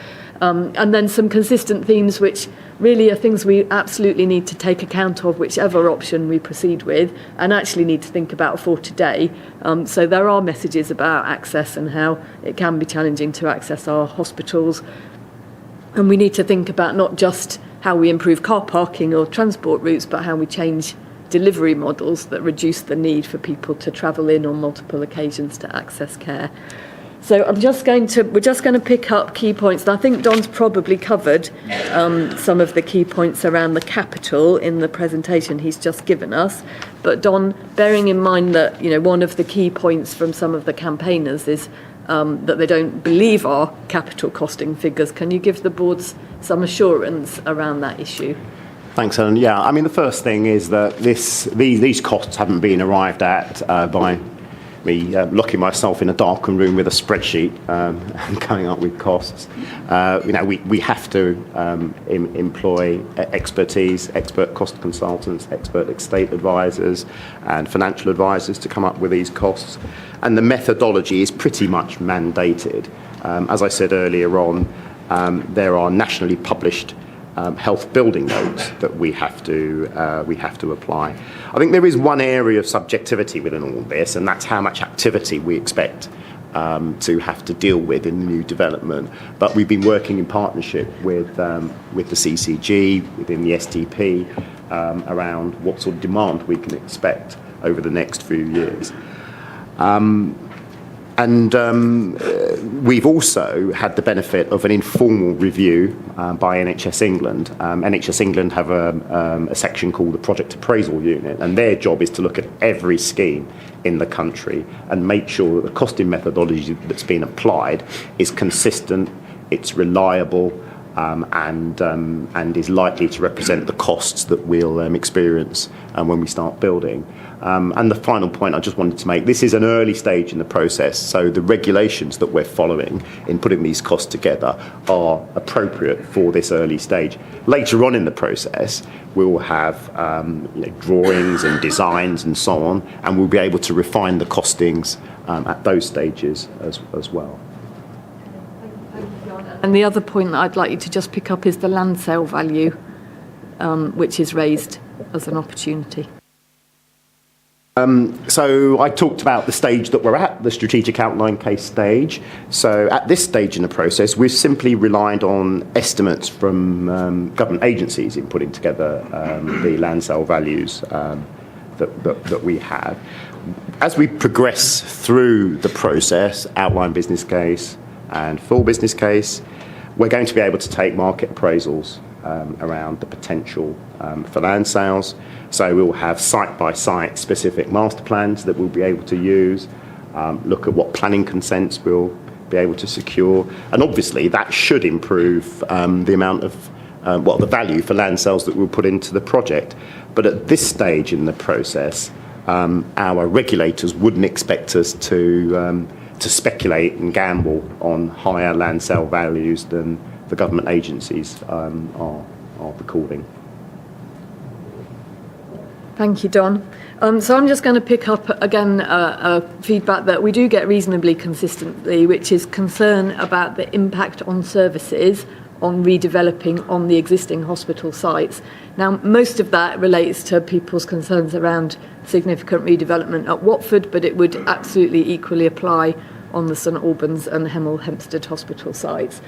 And then some consistent themes which really are things we absolutely need to take account of whichever option we proceed with, and actually need to think about for today. So there are messages about access and how it can be challenging to access our hospitals. And we need to think about not just how we improve car parking or transport routes, but how we change delivery models that reduce the need for people to travel in on multiple occasions to access care. So we're just going to pick up key points. And I think Don's probably covered some of the key points around the capital in the presentation he's just given us. But Don, bearing in mind that one of the key points from some of the campaigners is that they don't believe our capital costing figures, can you give the boards some assurance around that issue? Thanks, Helen. Yeah, I mean, the first thing is that these costs haven't been arrived at by me locking myself in a darkened room with a spreadsheet and coming up with costs. We have to employ expertise, expert cost consultants, expert estate advisors and financial advisors to come up with these costs. And the methodology is pretty much mandated. As I said earlier on, there are nationally published health building notes that we have to apply. I think there is one area of subjectivity within all this, and that's how much activity we expect to have to deal with in the new development. But we've been working in partnership with the CCG, within the STP, around what sort of demand we can expect over the next few years. And we've also had the benefit of an informal review by NHS England. NHS England have a section called the Project Appraisal Unit, and their job is to look at every scheme in the country and make sure that the costing methodology that's been applied is consistent, it's reliable, and is likely to represent the costs that we'll experience when we start building. And the final point I just wanted to make, this is an early stage in the process, so the regulations that we're following in putting these costs together are appropriate for this early stage. Later on in the process, we'll have drawings and designs and so on, and we'll be able to refine the costings at those stages as well. And the other point that I'd like you to just pick up is the land sale value, which is raised as an opportunity. So I talked about the stage that we're at, the strategic outline case stage. So at this stage in the process, we've simply relied on estimates from government agencies in putting together the land sale values that we have. As we progress through the process, outline business case and full business case, we're going to be able to take market appraisals around the potential for land sales. So we'll have site-by-site specific master plans that we'll be able to use, look at what planning consents we'll be able to secure, and obviously that should improve the amount of, the value for land sales that we'll put into the project. But at this stage in the process, our regulators wouldn't expect us to speculate and gamble on higher land sale values than the government agencies are recording. Thank you, Don. So I'm just going to pick up again feedback that we do get reasonably consistently, which is concern about the impact on services on redeveloping on the existing hospital sites. Now, most of that relates to people's concerns around significant redevelopment at Watford, but it would absolutely equally apply on the St Albans and Hemel Hempstead hospital sites.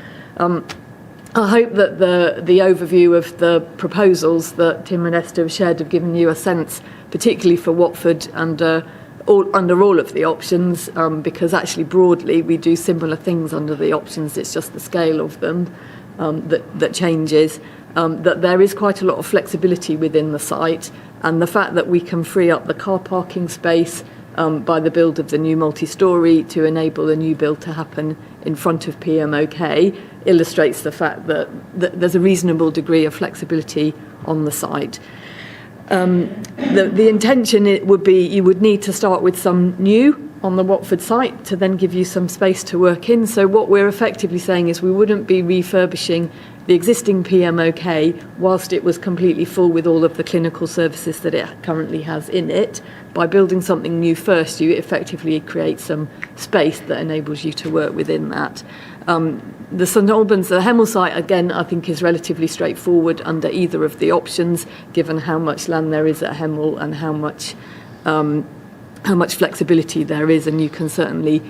I hope that the overview of the proposals that Tim and Esther have shared have given you a sense, particularly for Watford, under all of the options, because actually broadly we do similar things under the options. It's just the scale of them that changes. That there is quite a lot of flexibility within the site, and the fact that we can free up the car parking space by the build of the new multi-storey to enable the new build to happen in front of PMOK illustrates the fact that there's a reasonable degree of flexibility on the site. The intention would be you would need to start with some new on the Watford site to then give you some space to work in. So what we're effectively saying is we wouldn't be refurbishing the existing PMOK whilst it was completely full with all of the clinical services that it currently has in it. By building something new first, you effectively create some space that enables you to work within that. The St Albans, the Hemel site, again, I think is relatively straightforward under either of the options, given how much land there is at Hemel and how much flexibility there is, and you can certainly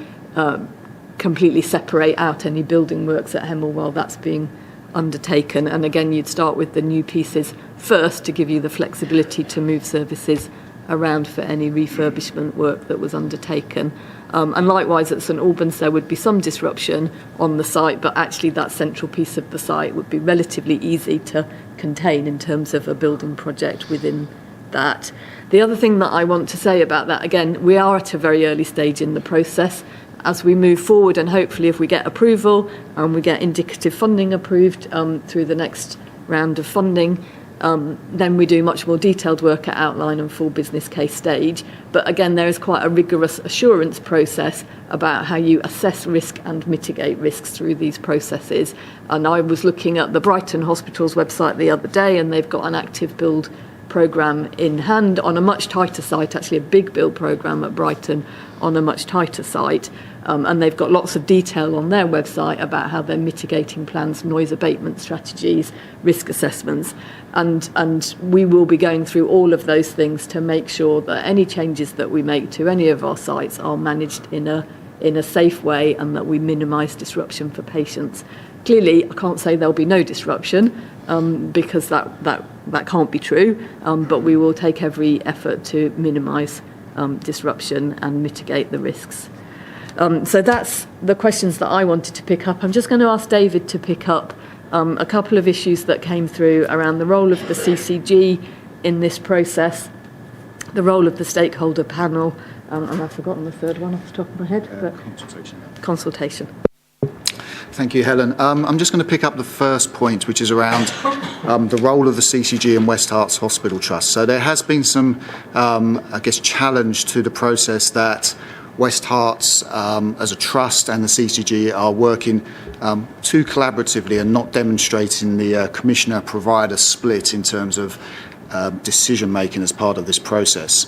completely separate out any building works at Hemel while that's being undertaken. And again, you'd start with the new pieces first to give you the flexibility to move services around for any refurbishment work that was undertaken. And likewise at St Albans there would be some disruption on the site, but actually that central piece of the site would be relatively easy to contain in terms of a building project within that. The other thing that I want to say about that, again, we are at a very early stage in the process. As we move forward, and hopefully if we get approval and we get indicative funding approved through the next round of funding, then we do much more detailed work at outline and full business case stage. But again, there is quite a rigorous assurance process about how you assess risk and mitigate risks through these processes. And I was looking at the Brighton Hospital's website the other day, and they've got an active build programme in hand on a much tighter site, actually a big build programme at Brighton on a much tighter site. And they've got lots of detail on their website about how they're mitigating plans, noise abatement strategies, risk assessments. And we will be going through all of those things to make sure that any changes that we make to any of our sites are managed in a safe way and that we minimise disruption for patients. Clearly, I can't say there'll be no disruption because that can't be true, but we will take every effort to minimise disruption and mitigate the risks. So that's the questions that I wanted to pick up. I'm just going to ask David to pick up a couple of issues that came through around the role of the CCG in this process, the role of the stakeholder panel, and I've forgotten the third one off the top of my head. But consultation. Thank you, Helen. I'm just going to pick up the first point, which is around the role of the CCG and West Herts Hospital Trust. So there has been some, challenge to the process that West Herts as a trust and the CCG are working too collaboratively and not demonstrating the commissioner-provider split in terms of decision-making as part of this process.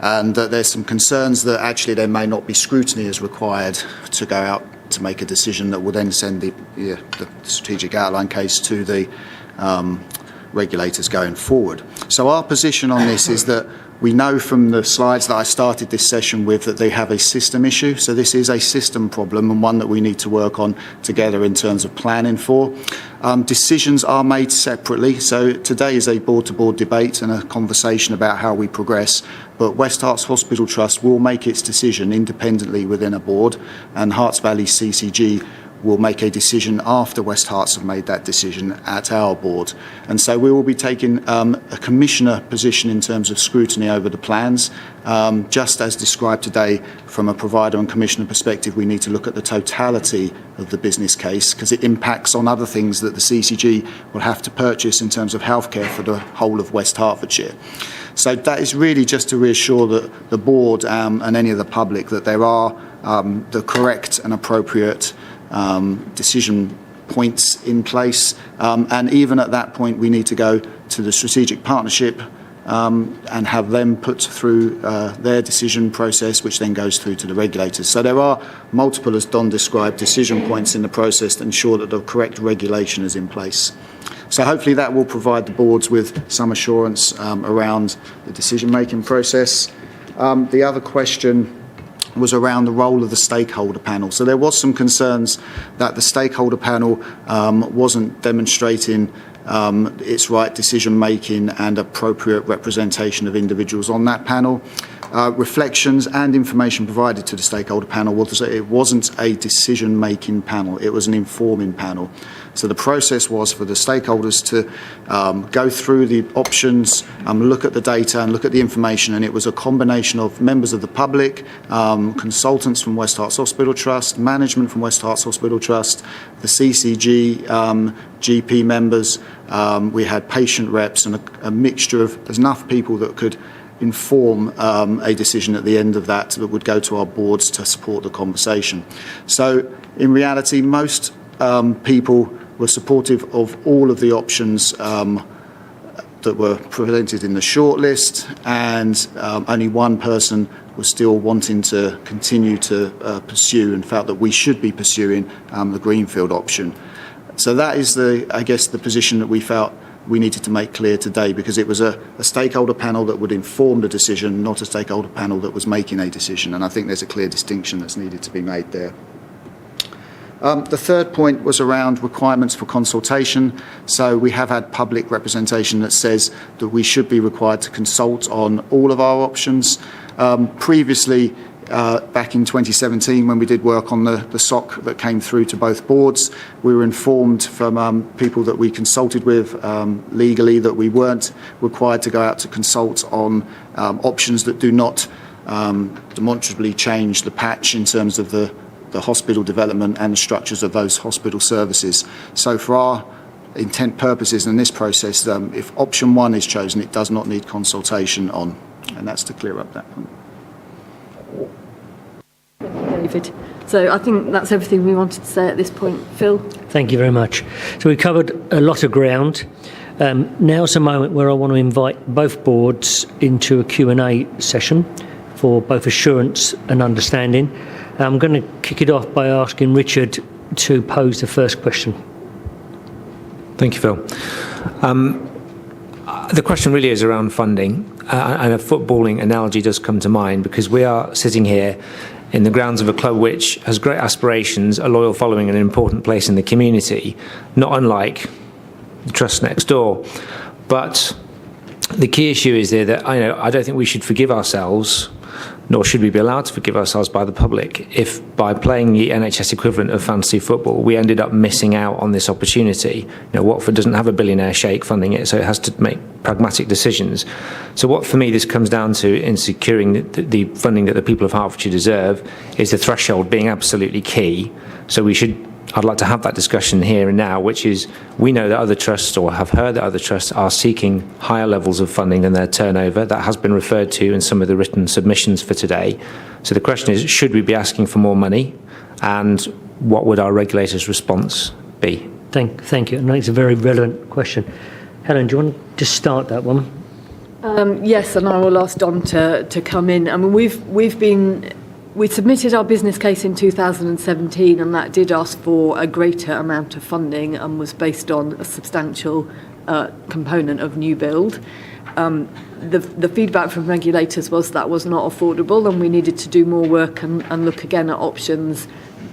And there's some concerns that actually there may not be scrutiny as required to go out to make a decision that will then send the strategic outline case to the regulators going forward. So our position on this is that we know from the slides that I started this session with that they have a system issue. So this is a system problem and one that we need to work on together in terms of planning for. Decisions are made separately. So today is a board-to-board debate and a conversation about how we progress. But West Herts Hospital Trust will make its decision independently within a board, and Herts Valley CCG will make a decision after West Herts have made that decision at our board. And so we will be taking a commissioner position in terms of scrutiny over the plans. Just as described today, from a provider and commissioner perspective, we need to look at the totality of the business case because it impacts on other things that the CCG will have to purchase in terms of healthcare for the whole of West Hertfordshire. So that is really just to reassure the board and any of the public that there are the correct and appropriate decision points in place, and even at that point we need to go to the strategic partnership and have them put through their decision process, which then goes through to the regulators. So there are multiple, as Don described, decision points in the process to ensure that the correct regulation is in place. So hopefully that will provide the boards with some assurance around the decision-making process. The other question was around the role of the stakeholder panel. So there was some concerns that the stakeholder panel wasn't demonstrating its right decision-making and appropriate representation of individuals on that panel. Reflections and information provided to the stakeholder panel was that it wasn't a decision-making panel, it was an informing panel. So the process was for the stakeholders to go through the options, look at the data and look at the information, and it was a combination of members of the public, consultants from West Herts Hospital Trust, management from West Herts Hospital Trust, the CCG, GP members, we had patient reps and a mixture of enough people that could inform a decision at the end of that would go to our boards to support the conversation. So in reality, most people were supportive of all of the options that were presented in the shortlist, and only one person was still wanting to continue to pursue and felt that we should be pursuing the greenfield option. So that is the position that we felt we needed to make clear today, because it was a stakeholder panel that would inform the decision, not a stakeholder panel that was making a decision. And I think there's a clear distinction that's needed to be made there. The third point was around requirements for consultation. So we have had public representation that says that we should be required to consult on all of our options. Previously, back in 2017, when we did work on the SOC that came through to both boards, we were informed from people that we consulted with legally that we weren't required to go out to consult on options that do not demonstrably change the patch in terms of the hospital development and the structures of those hospital services. So for our intent purposes in this process, if option 1 is chosen, it does not need consultation on, and that's to clear up that point. David. So I think that's everything we wanted to say at this point. Phil? Thank you very much. So we covered a lot of ground. Now's a moment where I want to invite both boards into a Q&A session for both assurance and understanding. I'm going to kick it off by asking Richard to pose the first question. Thank you, Phil. The question really is around funding, and a footballing analogy does come to mind, because we are sitting here in the grounds of a club which has great aspirations, a loyal following, and an important place in the community, not unlike the trust next door. But the key issue is there that I don't think we should forgive ourselves, nor should we be allowed to forgive ourselves by the public, if by playing the NHS equivalent of fantasy football, we ended up missing out on this opportunity. Watford doesn't have a billionaire sheikh funding it, so it has to make pragmatic decisions. So what, for me, this comes down to in securing the funding that the people of Hertfordshire deserve is the threshold being absolutely key. So I'd like to have that discussion here and now, which is, we know that other trusts, or have heard that other trusts, are seeking higher levels of funding than their turnover. That has been referred to in some of the written submissions for today. So the question is, should we be asking for more money? And what would our regulator's response be? Thank you. And it's a very relevant question. Helen, do you want to start that one? Yes, and I will ask Don to come in. I mean, we submitted our business case in 2017, and that did ask for a greater amount of funding and was based on a substantial component of new build. The feedback from regulators was that was not affordable, and we needed to do more work and look again at options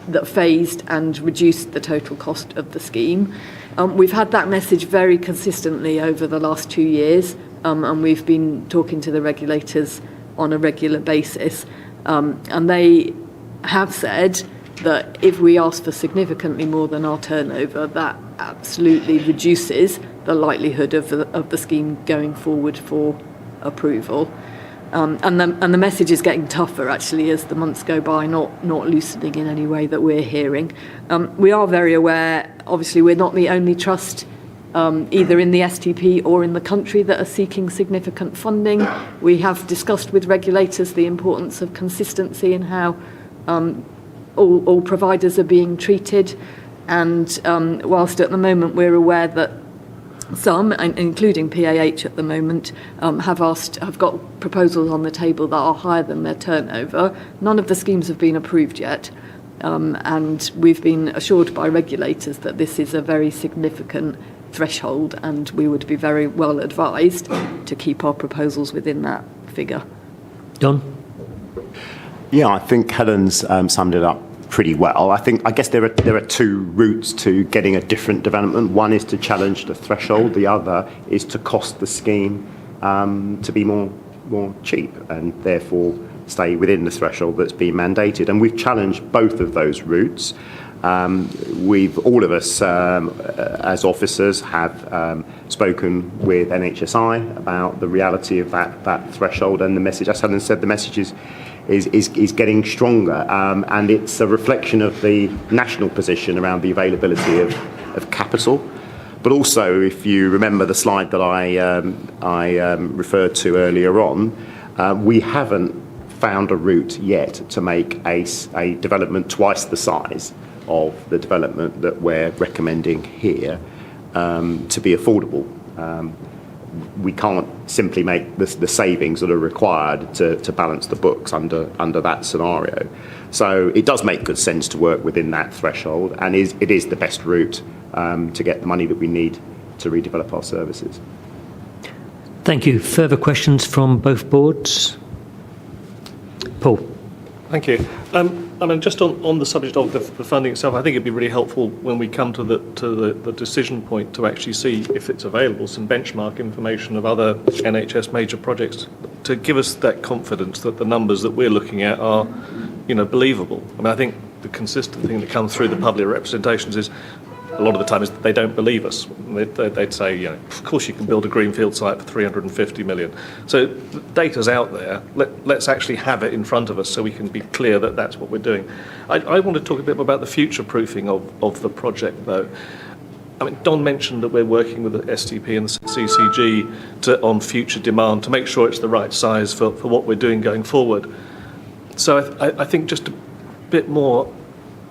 that phased and reduced the total cost of the scheme. We've had that message very consistently over the last 2 years, and we've been talking to the regulators on a regular basis. And they have said that if we ask for significantly more than our turnover, that absolutely reduces the likelihood of the scheme going forward for approval. And the message is getting tougher, actually, as the months go by, not loosening in any way that we're hearing. We are very aware, obviously, we're not the only trust either in the STP or in the country that are seeking significant funding. We have discussed with regulators the importance of consistency in how all providers are being treated. And whilst at the moment we're aware that some, including PAH at the moment, have got proposals on the table that are higher than their turnover, none of the schemes have been approved yet. And we've been assured by regulators that this is a very significant threshold, and we would be very well advised to keep our proposals within that figure. Don? Yeah, I think Helen's summed it up pretty well. I guess there are two routes to getting a different development. One is to challenge the threshold. The other is to cost the scheme to be more cheap and therefore stay within the threshold that's been mandated. And we've challenged both of those routes. All of us as officers have spoken with NHSI about the reality of that threshold, and the message, as Helen said, the message is getting stronger, and it's a reflection of the national position around the availability of capital. But also, if you remember the slide that I referred to earlier on, we haven't found a route yet to make a development twice the size of the development that we're recommending here to be affordable. we can't simply make the savings that are required to balance the books under that scenario. So it does make good sense to work within that threshold, and it is the best route to get the money that we need to redevelop our services. Thank you. Further questions from both boards? Paul. Thank you. I mean, just on the subject of the funding itself, I think it'd be really helpful when we come to the decision point to actually see if it's available, some benchmark information of other NHS major projects to give us that confidence that the numbers that we're looking at are, believable. I mean, I think the consistent thing that comes through the public representations is a lot of the time is that they don't believe us. They'd say, of course you can build a greenfield site for 350 million. So the data's out there. Let's actually have it in front of us so we can be clear that that's what we're doing. I want to talk a bit more about the future-proofing of the project, though. I mean, Don mentioned that we're working with the STP and the CCG on future demand to make sure it's the right size for what we're doing going forward. So I think just a bit more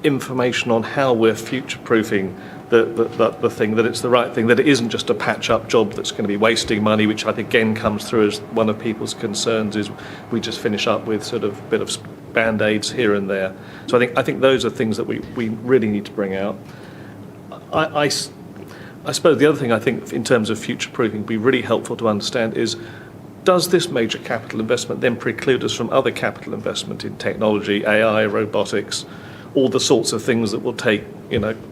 information on how we're future-proofing the thing, that it's the right thing, that it isn't just a patch-up job that's going to be wasting money, which I think again comes through as one of people's concerns is we just finish up with sort of a bit of band-aids here and there. So I think those are things that we really need to bring out. I suppose the other thing I think in terms of future-proofing would be really helpful to understand is, does this major capital investment then preclude us from other capital investment in technology, AI, robotics, all the sorts of things that will take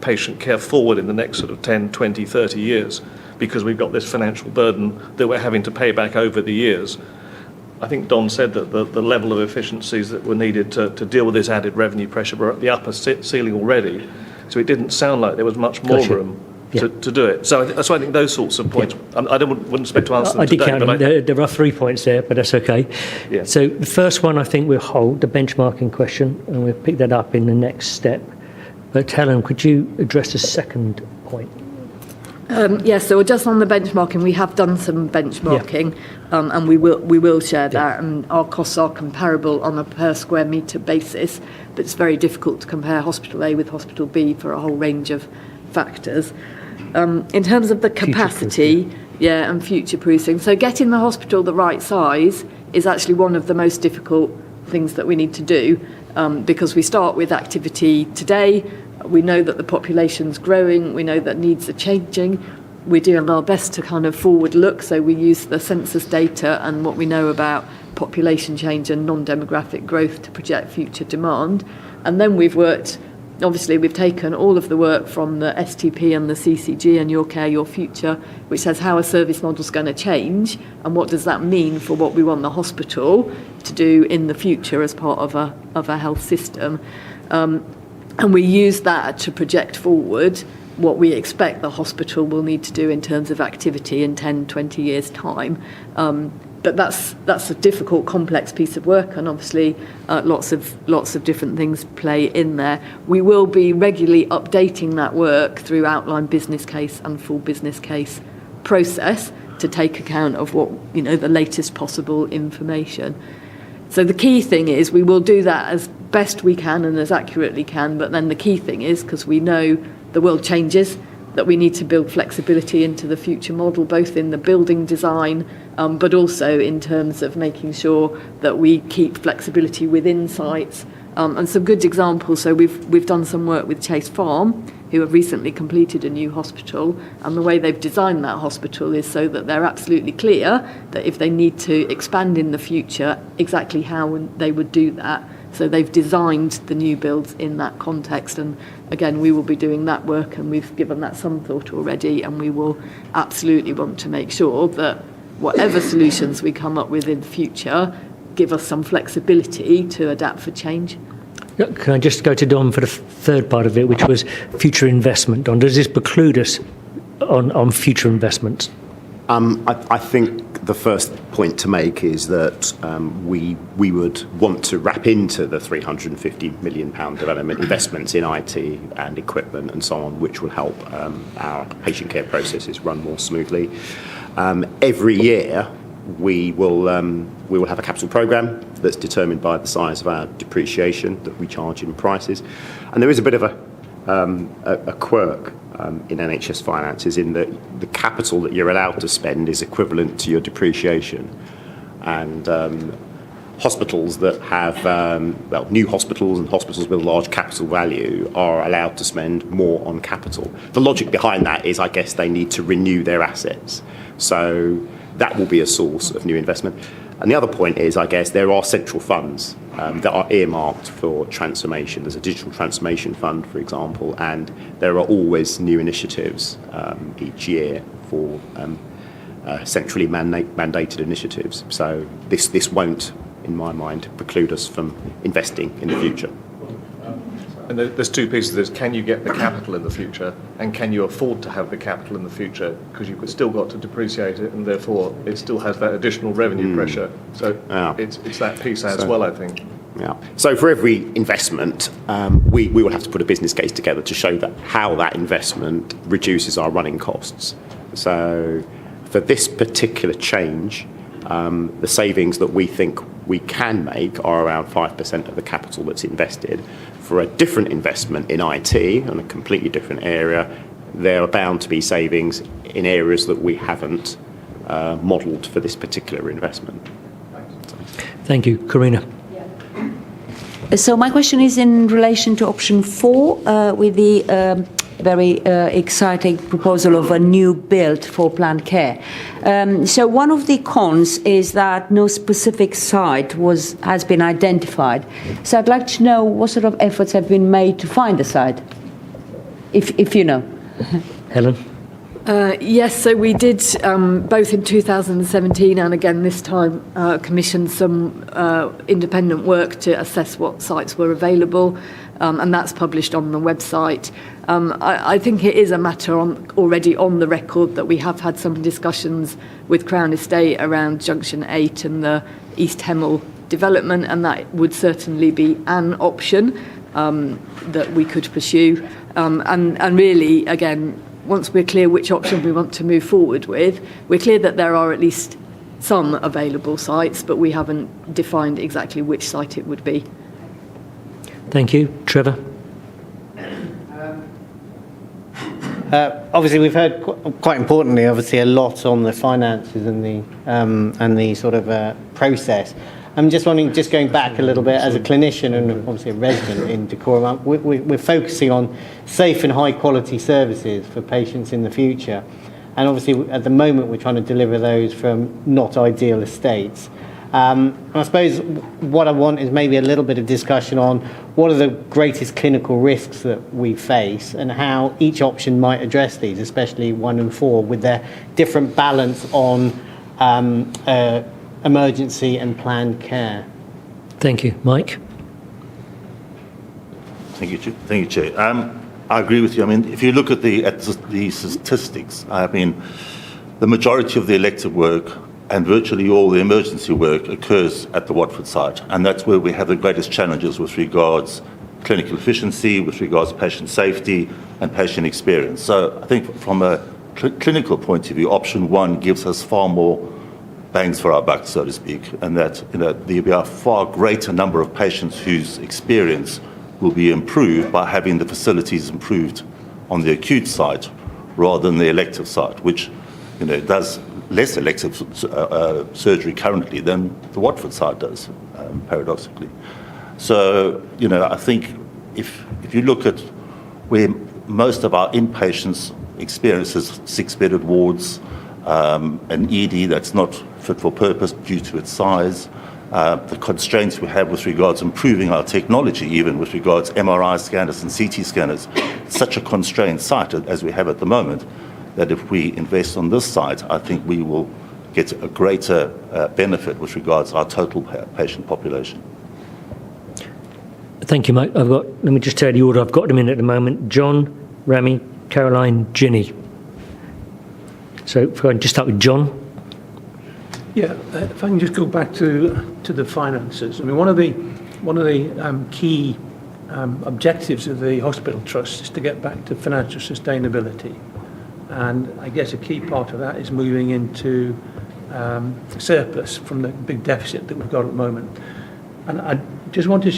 patient care forward in the next sort of 10, 20, 30 years, because we've got this financial burden that we're having to pay back over the years. I think Don said that the level of efficiencies that were needed to deal with this added revenue pressure were at the upper ceiling already, so it didn't sound like there was much more room to do it. So I think those sorts of points, I wouldn't expect to answer them today. I did count them. There are 3 points there, but that's okay. Yeah. So the first one I think we'll hold, the benchmarking question, and we'll pick that up in the next step. But Helen, could you address the second point? So just on the benchmarking, we have done some benchmarking, and we will share that. And our costs are comparable on a per square metre basis, but it's very difficult to compare Hospital A with Hospital B for a whole range of factors. In terms of the capacity, and future-proofing, so getting the hospital the right size is actually one of the most difficult things that we need to do, because we start with activity today. We know that the population's growing. We know that needs are changing. We're doing our best to kind of forward look, so we use the census data and what we know about population change and non-demographic growth to project future demand. And then we've taken all of the work from the STP and the CCG and Your Care, Your Future, which says how a service model is going to change and what does that mean for what we want the hospital to do in the future as part of a health system. And we use that to project forward what we expect the hospital will need to do in terms of activity in 10, 20 years' time. But that's a difficult, complex piece of work, and obviously lots of different things play in there. We will be regularly updating that work through outline business case and full business case process to take account of what the latest possible information. So the key thing is we will do that as best we can and as accurately can. But then the key thing is, because we know the world changes, that we need to build flexibility into the future model, both in the building design, but also in terms of making sure that we keep flexibility within sites. And some good examples, so we've done some work with Chase Farm, who have recently completed a new hospital, and the way they've designed that hospital is so that they're absolutely clear that if they need to expand in the future, exactly how they would do that. So they've designed the new builds in that context, and again, we will be doing that work, and we've given that some thought already, and we will absolutely want to make sure that whatever solutions we come up with in the future give us some flexibility to adapt for change. Can I just go to Don for the third part of it, which was future investment? Don, does this preclude us on future investments? I think the first point to make is that we would want to wrap into the £350 million development investments in IT and equipment and so on, which will help our patient care processes run more smoothly. Every year we will have a capital programme that's determined by the size of our depreciation that we charge in prices, and there is a bit of a quirk in NHS finances, in that the capital that you're allowed to spend is equivalent to your depreciation. And hospitals that have, new hospitals and hospitals with large capital value are allowed to spend more on capital. The logic behind that is, I guess, they need to renew their assets. So that will be a source of new investment. And the other point is, I guess, there are central funds that are earmarked for transformation. There's a digital transformation fund, for example, and there are always new initiatives each year for centrally mandated initiatives. So this won't, in my mind, preclude us from investing in the future. And there's two pieces. There's, can you get the capital in the future, and can you afford to have the capital in the future, because you've still got to depreciate it, and therefore it still has that additional revenue pressure. So it's that piece as well, I think. Yeah. So for every investment, we will have to put a business case together to show that how that investment reduces our running costs. So for this particular change, the savings that we think we can make are around 5% of the capital that's invested. For a different investment in IT, in a completely different area, there are bound to be savings in areas that we haven't modelled for this particular investment. Thank you. Karina. So my question is in relation to option 4 with the very exciting proposal of a new build for planned care. So one of the cons is that no specific site has been identified. So I'd like to know what sort of efforts have been made to find a site, if you know. Helen? Yes, so we did, both in 2017 and again this time, commissioned some independent work to assess what sites were available, and that's published on the website. I think it is a matter already on the record that we have had some discussions with Crown Estate around Junction 8 and the East Hemel development, and that would certainly be an option that we could pursue. And really, again, once we're clear which option we want to move forward with, we're clear that there are at least some available sites, but we haven't defined exactly which site it would be. Thank you. Trevor? Obviously, we've heard quite importantly, obviously, a lot on the finances and the sort of process. I'm just wondering, just going back a little bit, as a clinician and obviously a resident in Dacorum, we're focusing on safe and high quality services for patients in the future. And obviously, at the moment, we're trying to deliver those from not ideal estates. I suppose what I want is maybe a little bit of discussion on what are the greatest clinical risks that we face and how each option might address these, especially 1 and 4, with their different balance on emergency and planned care. Thank you. Mike? Thank you, Chair. I agree with you. I mean, if you look at the statistics, I mean, the majority of the elective work and virtually all the emergency work occurs at the Watford site, and that's where we have the greatest challenges with regards clinical efficiency, with regards to patient safety and patient experience. So I think from a clinical point of view, option 1 gives us far more bangs for our buck, so to speak, and that there'll be a far greater number of patients whose experience will be improved by having the facilities improved on the acute site rather than the elective site, which does less elective surgery currently than the Watford site does, paradoxically. So I think if you look at where most of our inpatients experiences 6-bedded wards, an ED that's not fit for purpose due to its size, the constraints we have with regards improving our technology, even with regards MRI scanners and CT scanners, such a constrained site as we have at the moment, that if we invest on this site, I think we will get a greater benefit with regards to our total patient population. Thank you, Mike. Let me just tell you the order I've got them in at the moment. John, Rami, Caroline, Ginny. So if I can just start with John. Yeah, if I can just go back to the finances. I mean, one of the key objectives of the hospital trust is to get back to financial sustainability, and I guess a key part of that is moving into surplus from the big deficit that we've got at the moment. And I just want to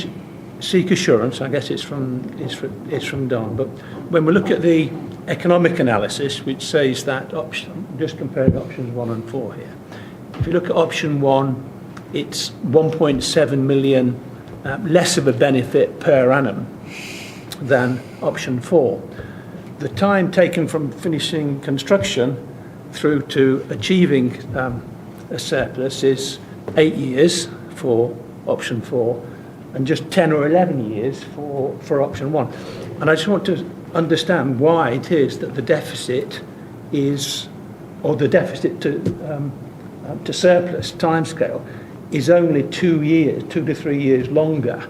seek assurance. I guess it's from Don. But when we look at the economic analysis, which says that just comparing options 1 and 4 here. If you look at option 1, it's 1.7 million less of a benefit per annum than option 4. The time taken from finishing construction through to achieving a surplus is 8 years for option 4 and just 10 or 11 years for option 1. And I just want to understand why it is that the deficit is, or the deficit to surplus timescale is only 2 to 3 years longer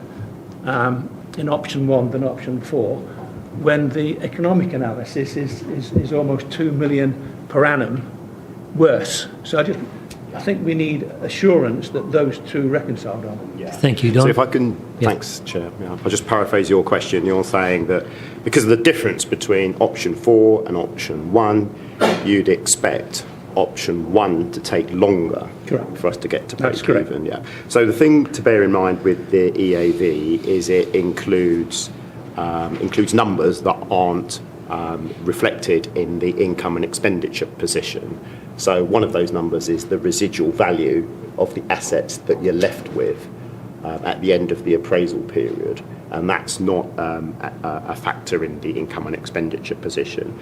in option 1 than option 4, when the economic analysis is almost 2 million per annum worse. So I think we need assurance that those two reconcile, Don. Thank you, Don. So if I can, thanks, Chair. Yeah, I'll just paraphrase your question. You're saying that because of the difference between option 4 and option 1, you'd expect option 1 to take longer for us to get to break even. Yeah. So the thing to bear in mind with the EAV is it includes numbers that aren't reflected in the income and expenditure position. So one of those numbers is the residual value of the assets that you're left with at the end of the appraisal period, and that's not a factor in the income and expenditure position.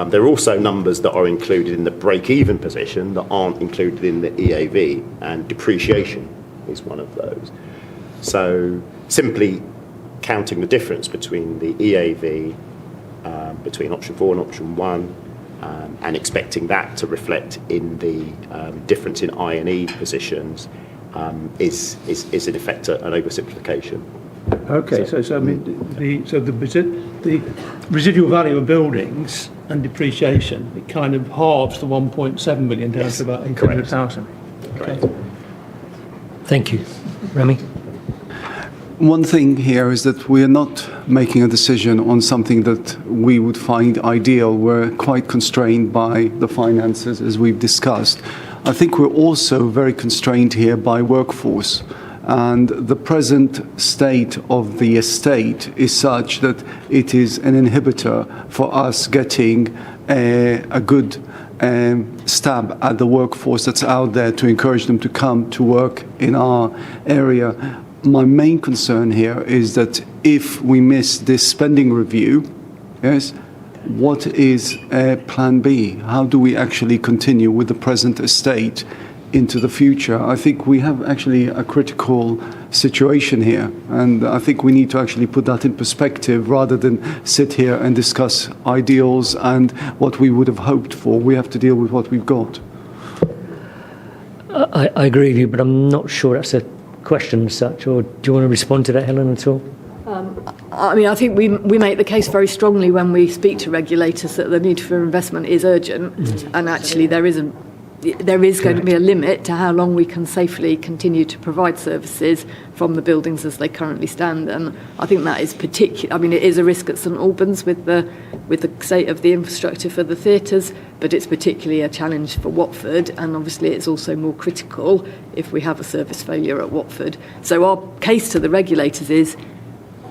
There are also numbers that are included in the break-even position that aren't included in the EAV, and depreciation is one of those. So simply counting the difference between the EAV, between option 4 and option 1, and expecting that to reflect in the difference in I&E positions is in effect an oversimplification. Okay, so I mean the residual value of buildings and depreciation, it kind of halves the 1.7 million down to about 800,000. Okay. Thank you, Remy. One thing here is that we are not making a decision on something that we would find ideal. We're quite constrained by the finances, as we've discussed. I think we're also very constrained here by workforce. And the present state of the estate is such that it is an inhibitor for us getting a good stab at the workforce that's out there to encourage them to come to work in our area. My main concern here is that if we miss this spending review, what is plan B? How do we actually continue with the present estate into the future? I think we have actually a critical situation here, and I think we need to actually put that in perspective rather than sit here and discuss ideals and what we would have hoped for. We have to deal with what we've got. I agree with you, but I'm not sure that's a question as such, or do you want to respond to that, Helen, at all? I mean, I think we make the case very strongly when we speak to regulators that the need for investment is urgent, and actually there is going to be a limit to how long we can safely continue to provide services from the buildings as they currently stand. And I think that is particular. I mean, it is a risk at St Albans with the state of the infrastructure for the theatres, but it's particularly a challenge for Watford, and obviously it's also more critical if we have a service failure at Watford. So our case to the regulators is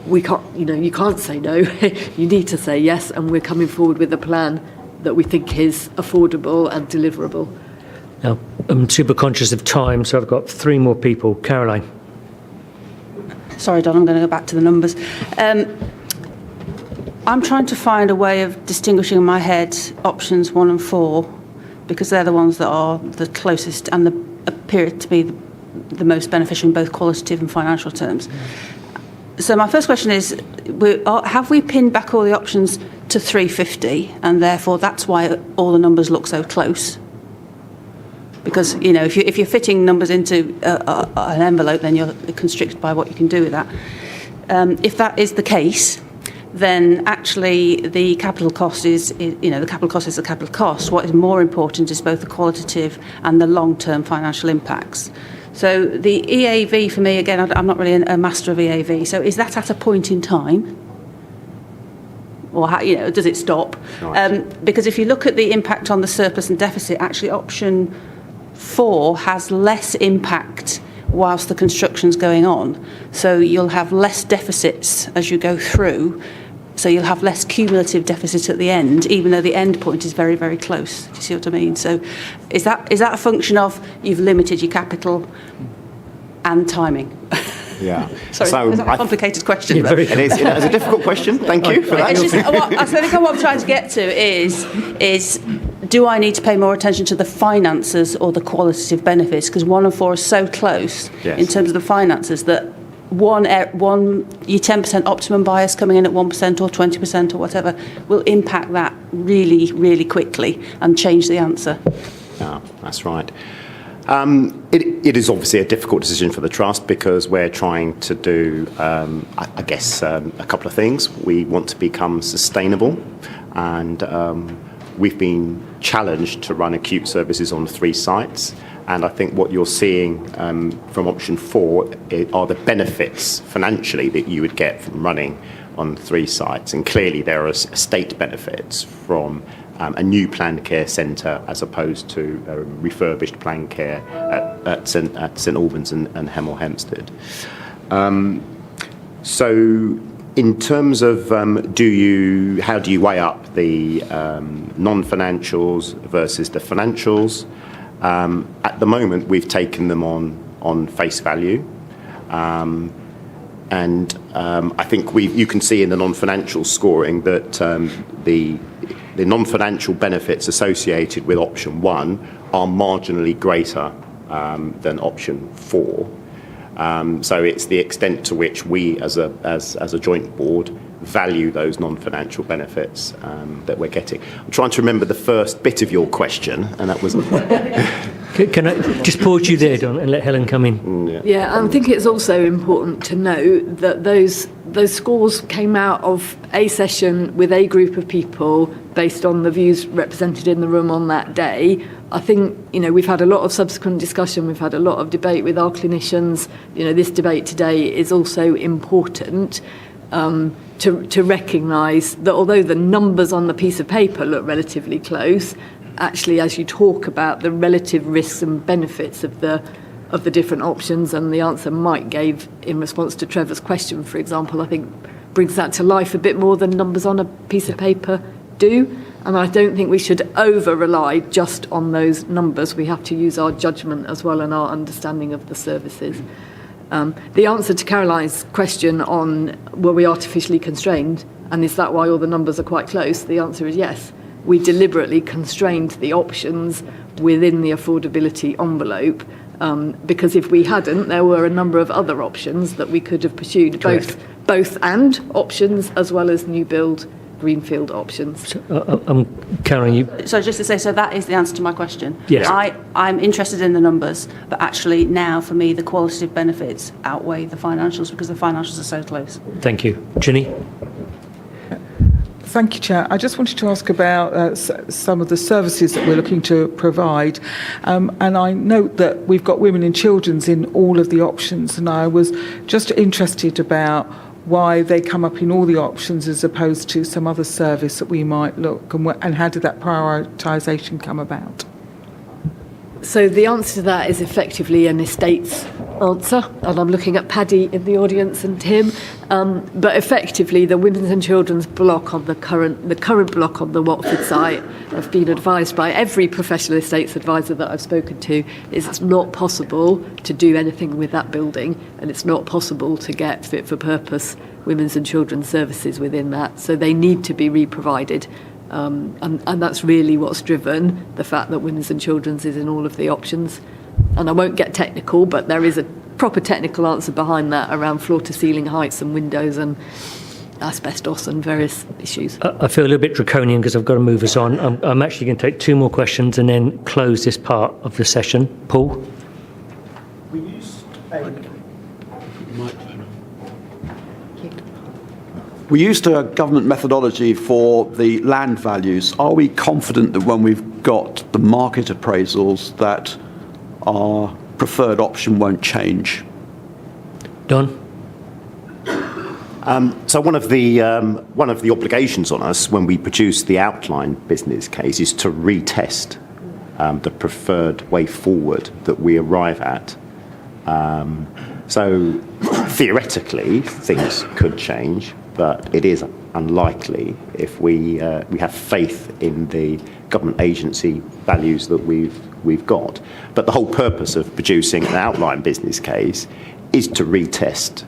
we can't, you can't say no. You need to say yes, and we're coming forward with a plan that we think is affordable and deliverable. Now, I'm super conscious of time, so I've got 3 more people. Caroline. Sorry, Don, I'm going to go back to the numbers. I'm trying to find a way of distinguishing in my head options 1 and 4, because they're the ones that are the closest and appear to be the most beneficial in both qualitative and financial terms. So my first question is, have we pinned back all the options to 350, and therefore that's why all the numbers look so close? Because, if you're fitting numbers into an envelope, then you're constricted by what you can do with that. If that is the case, then actually the capital cost is the capital cost is the capital cost. What is more important is both the qualitative and the long-term financial impacts. So the EAV for me, again, I'm not really a master of EAV. So is that at a point in time? Or does it stop? Because if you look at the impact on the surplus and deficit, actually option 4 has less impact whilst the construction's going on. So you'll have less deficits as you go through, So you'll have less cumulative deficit at the end, even though the end point is very, very close. Do you see what I mean? So is that a function of you've limited your capital and timing? Yeah. Sorry, So it's a complicated question. It is a difficult question. Thank you for that. It's just, I think what I'm trying to get to is do I need to pay more attention to the finances or the qualitative benefits? Because 1 and 4 are so close in terms of the finances that your 10% optimum bias coming in at 1% or 20% or whatever will impact that really, really quickly and change the answer. Yeah, that's right. It is obviously a difficult decision for the Trust because we're trying to do, a couple of things. We want to become sustainable, and we've been challenged to run acute services on 3 sites. And I think what you're seeing from option 4 are the benefits financially that you would get from running on 3 sites. And clearly there are estate benefits from a new planned care centre as opposed to a refurbished planned care at St Albans and Hemel Hempstead. So in terms of how do you weigh up the non-financials versus the financials? At the moment, we've taken them on face value, and I think you can see in the non-financial scoring that the non-financial benefits associated with option 1 are marginally greater than option 4. So it's the extent to which we, as a joint board, value those non-financial benefits that we're getting. I'm trying to remember the first bit of your question, and that was... Can I just pause you there, Don, and let Helen come in? Yeah, I think it's also important to note that those scores came out of a session with a group of people based on the views represented in the room on that day. I think, we've had a lot of subsequent discussion, we've had a lot of debate with our clinicians. This debate today is also important to recognise that although the numbers on the piece of paper look relatively close, actually as you talk about the relative risks and benefits of the different options, and the answer Mike gave in response to Trevor's question, for example, I think brings that to life a bit more than numbers on a piece of paper do. And I don't think we should over-rely just on those numbers. We have to use our judgment as well and our understanding of the services. The answer to Caroline's question on were we artificially constrained, and is that why all the numbers are quite close? The answer is yes. We deliberately constrained the options within the affordability envelope because if we hadn't, there were a number of other options that we could have pursued, both and options as well as new build greenfield options. Karen, you... So just to say, so that is the answer to my question. Yes. I'm interested in the numbers, but actually now for me the qualitative benefits outweigh the financials because the financials are so close. Thank you. Ginny? Thank you, Chair. I just wanted to ask about some of the services that we're looking to provide. And I note that we've got women and children's in all of the options, and I was just interested about why they come up in all the options as opposed to some other service that we might look, and how did that prioritisation come about? So the answer to that is effectively an estates answer, and I'm looking at Paddy in the audience and Tim. But effectively, the women's and children's block on the current block on the Watford site, I've been advised by every professional estates advisor that I've spoken to, is it's not possible to do anything with that building, and it's not possible to get fit for purpose women's and children's services within that. So they need to be re-provided. And that's really what's driven the fact that women's and children's is in all of the options. And I won't get technical, but there is a proper technical answer behind that around floor-to-ceiling heights and windows and asbestos and various issues. I feel a little bit draconian because I've got to move us on. I'm actually going to take 2 more questions and then close this part of the session. Paul? We used a government methodology for the land values. Are we confident that when we've got the market appraisals that our preferred option won't change? Don? So one of the obligations on us when we produce the outline business case is to retest the preferred way forward that we arrive at. So theoretically, things could change. but it is unlikely if we have faith in the government agency values that we've got. But the whole purpose of producing an outline business case is to retest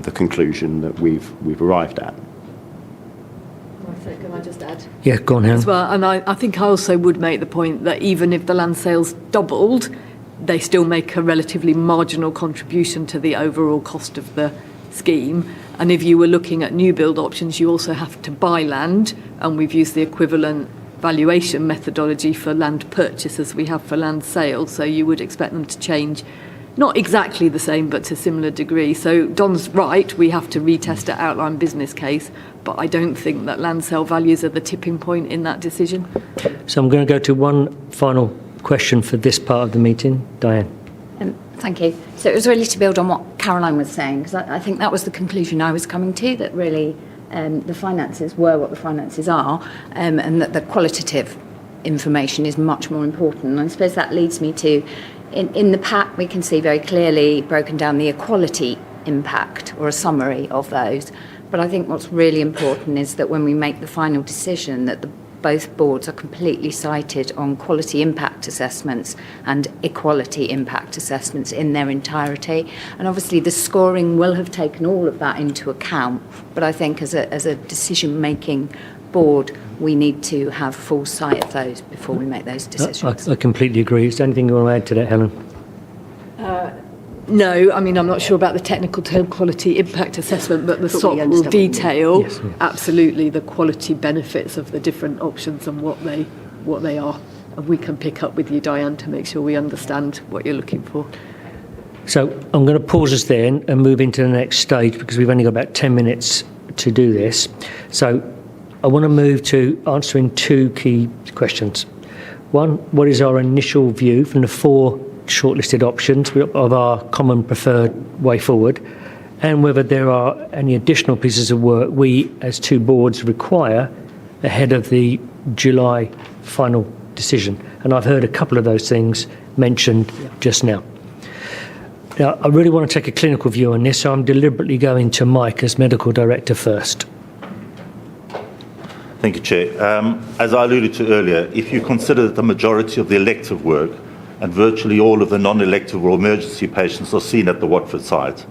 the conclusion that we've arrived at. Can I just add? Yeah, go on, Helen. As well, and I think I also would make the point that even if the land sales doubled, they still make a relatively marginal contribution to the overall cost of the scheme. And if you were looking at new build options, you also have to buy land, and we've used the equivalent valuation methodology for land purchase as we have for land sale, so you would expect them to change, not exactly the same, but to a similar degree. So Don's right, we have to retest an outline business case, but I don't think that land sale values are the tipping point in that decision. So I'm going to go to one final question for this part of the meeting. Diane. Thank you. So it was really to build on what Caroline was saying, because I think that was the conclusion I was coming to, that really the finances were what the finances are, and that the qualitative information is much more important. And I suppose that leads me to, in the pack we can see very clearly broken down the equality impact, or a summary of those. But I think what's really important is that when we make the final decision, that both boards are completely cited on quality impact assessments and equality impact assessments in their entirety. And obviously the scoring will have taken all of that into account, but I think as a decision-making board, we need to have full sight of those before we make those decisions. I completely agree. Is there anything you want to add to that, Helen? No, I mean, I'm not sure about the technical term quality impact assessment, but the SOC will detail absolutely the quality benefits of the different options and what they are. And we can pick up with you, Diane, to make sure we understand what you're looking for. So I'm going to pause us there and move into the next stage, because we've only got about 10 minutes to do this. So I want to move to answering two key questions. One, what is our initial view from the four shortlisted options of our common preferred way forward, and whether there are any additional pieces of work we as two boards require ahead of the July final decision. And I've heard a couple of those things mentioned just now. Now, I really want to take a clinical view on this, so I'm deliberately going to Mike as Medical Director first. Thank you, Chair. As I alluded to earlier, if you consider that the majority of the elective work and virtually all of the non-elective or emergency patients are seen at the Watford site,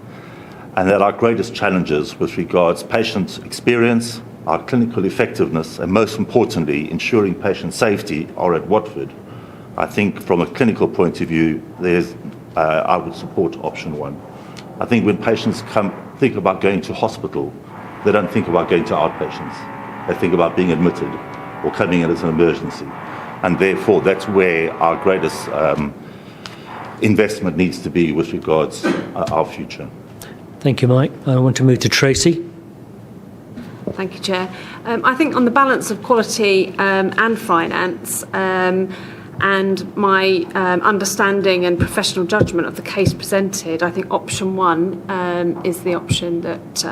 and that our greatest challenges with regards patient experience, our clinical effectiveness, and most importantly, ensuring patient safety are at Watford, I think from a clinical point of view, I would support option one. I think when patients think about going to hospital, they don't think about going to outpatients. They think about being admitted or coming in as an emergency. And therefore, that's where our greatest investment needs to be with regards our future. Thank you, Mike. I want to move to Tracy. Thank you, Chair. I think on the balance of quality and finance, and my understanding and professional judgment of the case presented, I think option one is the option that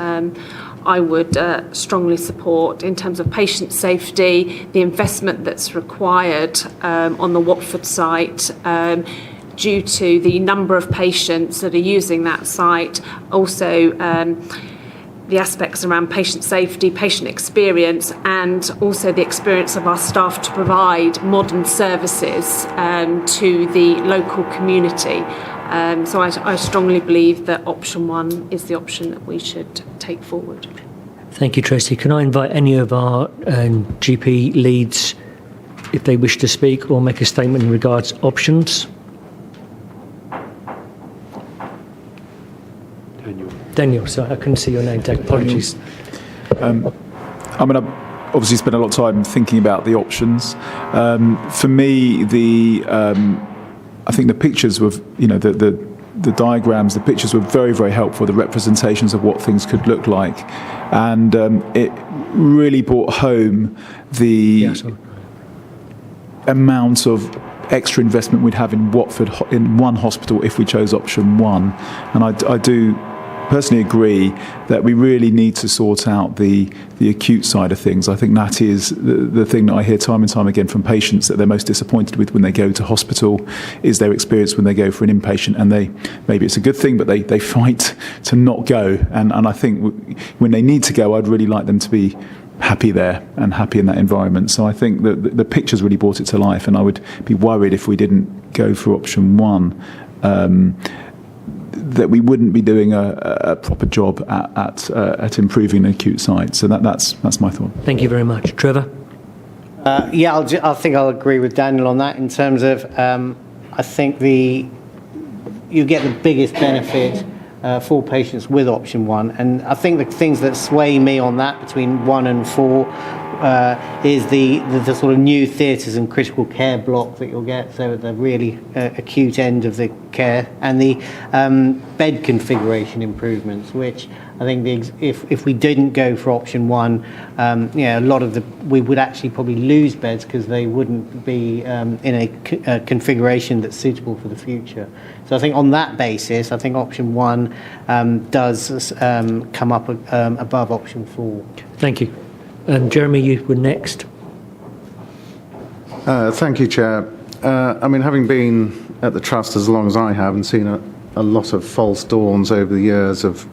I would strongly support in terms of patient safety, the investment that's required on the Watford site due to the number of patients that are using that site, also the aspects around patient safety, patient experience, and also the experience of our staff to provide modern services to the local community. So I strongly believe that option one is the option that we should take forward. Thank you, Tracy. Can I invite any of our GP leads, if they wish to speak or make a statement in regards options? Daniel, sorry, I couldn't see your name tag. Apologies. I mean, I've obviously spent a lot of time thinking about the options. For me, I think the pictures were, the diagrams, the pictures were very, very helpful, the representations of what things could look like. And it really brought home the amount of extra investment we'd have in Watford, in one hospital, if we chose option one. And I do personally agree that we really need to sort out the acute side of things. I think that is the thing that I hear time and time again from patients that they're most disappointed with when they go to hospital, is their experience when they go for an inpatient, and maybe it's a good thing, but they fight to not go. And I think when they need to go, I'd really like them to be happy there and happy in that environment. So I think that the pictures really brought it to life, and I would be worried if we didn't go for option one, that we wouldn't be doing a proper job at improving an acute site. So that's my thought. Thank you very much. Trevor? I think I'll agree with Daniel on that in terms of I think you get the biggest benefit for patients with option one, and I think the things that sway me on that between 1 and 4 is the sort of new theatres and critical care block that you'll get, so at the really acute end of the care, and the bed configuration improvements, which I think if we didn't go for option one, a lot of we would actually probably lose beds because they wouldn't be in a configuration that's suitable for the future. So I think on that basis, I think option one does come up above option 4. Thank you. Jeremy, you were next. Thank you, Chair. Having been at the Trust as long as I have and seen a lot of false dawns over the years of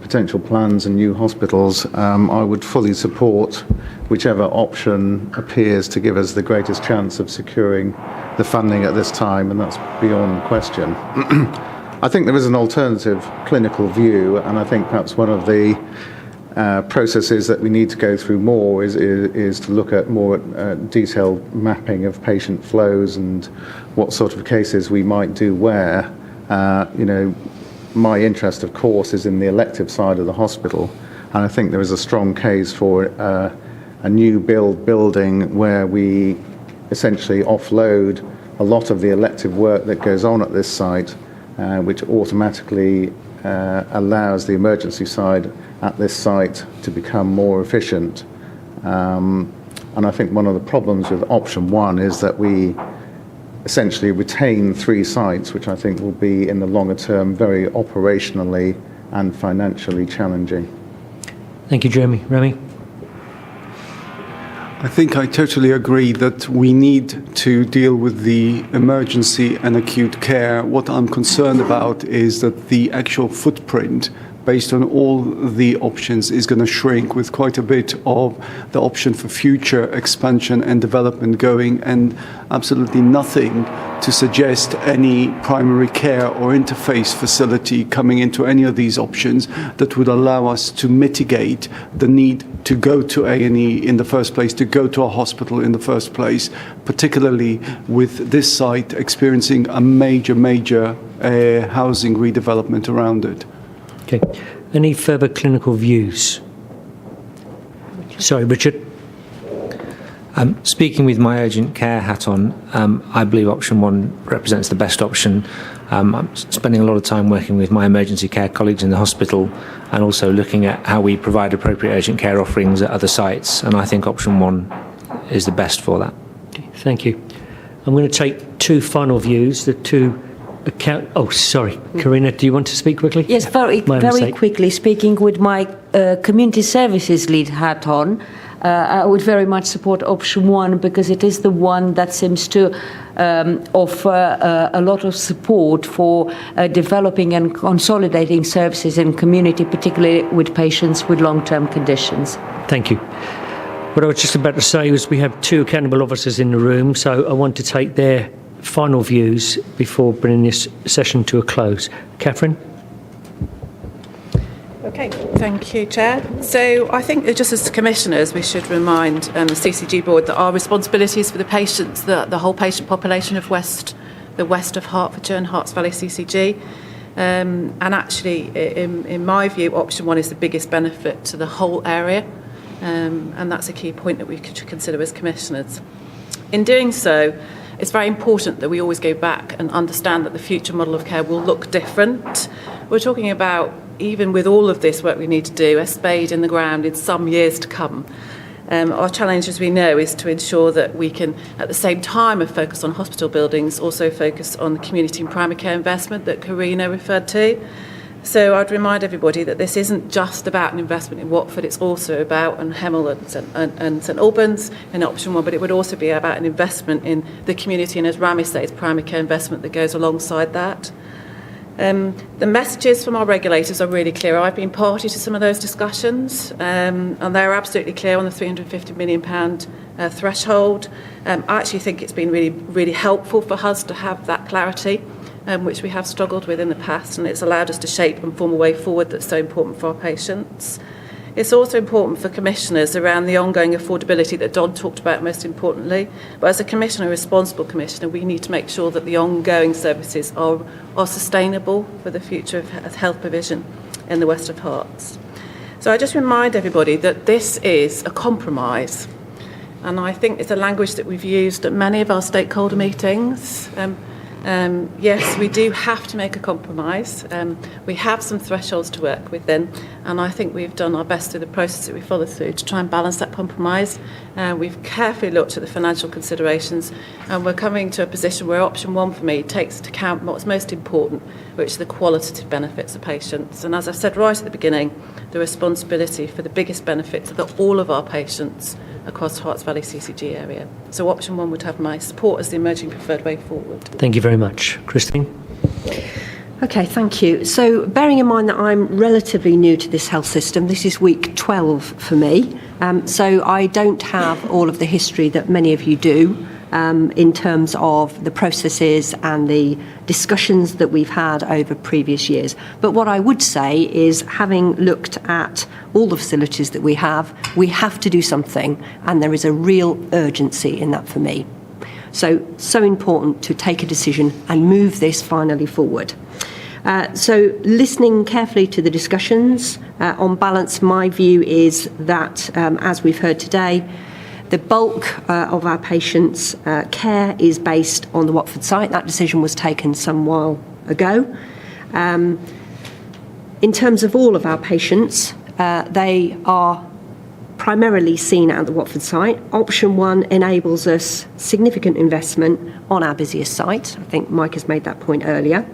potential plans and new hospitals, I would fully support whichever option appears to give us the greatest chance of securing the funding at this time, and that's beyond question. I think there is an alternative clinical view, and I think perhaps one of the processes that we need to go through more is to look at more detailed mapping of patient flows and what sort of cases we might do where. My interest, of course, is in the elective side of the hospital, and I think there is a strong case for a new building where we essentially offload a lot of the elective work that goes on at this site, which automatically allows the emergency side at this site to become more efficient. And I think one of the problems with option one is that we essentially retain 3 sites, which I think will be in the longer term very operationally and financially challenging. Thank you, Jeremy. Remy? I think I totally agree that we need to deal with the emergency and acute care. What I'm concerned about is that the actual footprint based on all the options is going to shrink, with quite a bit of the option for future expansion and development going, and absolutely nothing to suggest any primary care or interface facility coming into any of these options that would allow us to mitigate the need to go to A&E in the first place, to go to a hospital in the first place, particularly with this site experiencing a major housing redevelopment around it. Okay. Any further clinical views? Sorry, Richard. Speaking with my urgent care hat on, I believe option one represents the best option. I'm spending a lot of time working with my emergency care colleagues in the hospital and also looking at how we provide appropriate urgent care offerings at other sites, and I think option one is the best for that. Okay, thank you. I'm going to take 2 final views, the 2 account. Oh, sorry, Karina, do you want to speak quickly? Yes, very quickly. Speaking with my community services lead hat on, I would very much support option one because it is the one that seems to offer a lot of support for developing and consolidating services in community, particularly with patients with long-term conditions. Thank you. What I was just about to say was we have 2 accountable officers in the room, so I want to take their final views before bringing this session to a close. Catherine? Okay, thank you, Chair. So I think that just as commissioners, we should remind the CCG board that our responsibilities for the patients, the whole patient population of the west of Hertfordshire and Herts Valley CCG. And actually, in my view, option one is the biggest benefit to the whole area. And that's a key point that we should consider as commissioners. In doing so, it's very important that we always go back and understand that the future model of care will look different. We're talking about, even with all of this work we need to do, a spade in the ground in some years to come. Our challenge, as we know, is to ensure that we can, at the same time of focus on hospital buildings, also focus on the community and primary care investment that Karina referred to. So I'd remind everybody that this isn't just about an investment in Watford, it's also about Hemel and St Albans in option 1, but it would also be about an investment in the community, and as Rami says, primary care investment that goes alongside that. The messages from our regulators are really clear. I've been party to some of those discussions, and they're absolutely clear on the £350 million threshold. I actually think it's been really, really helpful for us to have that clarity, which we have struggled with in the past, and it's allowed us to shape and form a way forward that's so important for our patients. It's also important for commissioners around the ongoing affordability that Don talked about most importantly. But as a commissioner, a responsible commissioner, we need to make sure that the ongoing services are sustainable for the future of health provision in the West of Herts. So I just remind everybody that this is a compromise. And I think it's a language that we've used at many of our stakeholder meetings. Yes, we do have to make a compromise. We have some thresholds to work within, and I think we've done our best through the process that we follow through to try and balance that compromise. We've carefully looked at the financial considerations, and we're coming to a position where option 1 for me takes into account what's most important, which are the qualitative benefits of patients. And as I said right at the beginning, the responsibility for the biggest benefits of all of our patients across Herts Valley CCG area. So option 1 would have my support as the emerging preferred way forward. Thank you very much. Christine? Okay, thank you. So bearing in mind that I'm relatively new to this health system, this is week 12 for me, so I don't have all of the history that many of you do in terms of the processes and the discussions that we've had over previous years. But what I would say is, having looked at all the facilities that we have to do something, and there is a real urgency in that for me. So important to take a decision and move this finally forward. So listening carefully to the discussions, on balance, my view is that, as we've heard today, the bulk of our patients' care is based on the Watford site. That decision was taken some while ago. In terms of all of our patients, they are primarily seen at the Watford site. Option 1 enables us significant investment on our busiest site. I think Mike has made that point earlier.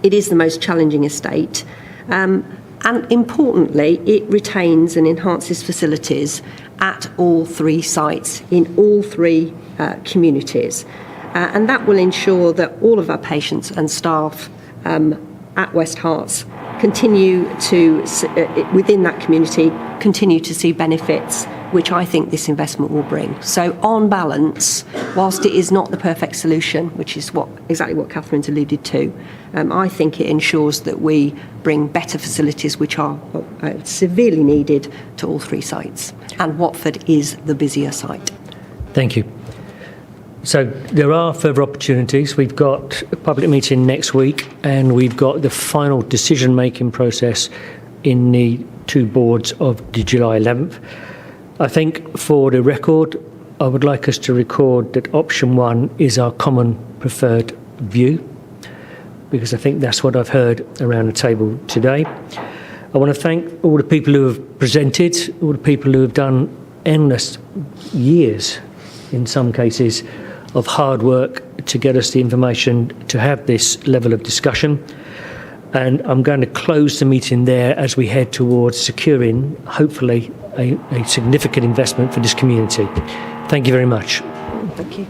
It is the most challenging estate. And importantly, it retains and enhances facilities at all 3 sites in all 3 communities. And that will ensure that all of our patients and staff at West Herts continue to, within that community, continue to see benefits, which I think this investment will bring. So on balance, whilst it is not the perfect solution, which is exactly what Catherine's alluded to, I think it ensures that we bring better facilities which are severely needed to all 3 sites. And Watford is the busier site. Thank you. So there are further opportunities. We've got a public meeting next week, and we've got the final decision-making process in the 2 boards of the July 11th. I think for the record, I would like us to record that option 1 is our common preferred view, because I think that's what I've heard around the table today. I want to thank all the people who have presented, all the people who have done endless years, in some cases, of hard work to get us the information to have this level of discussion. And I'm going to close the meeting there as we head towards securing, hopefully, a significant investment for this community. Thank you very much. Thank you.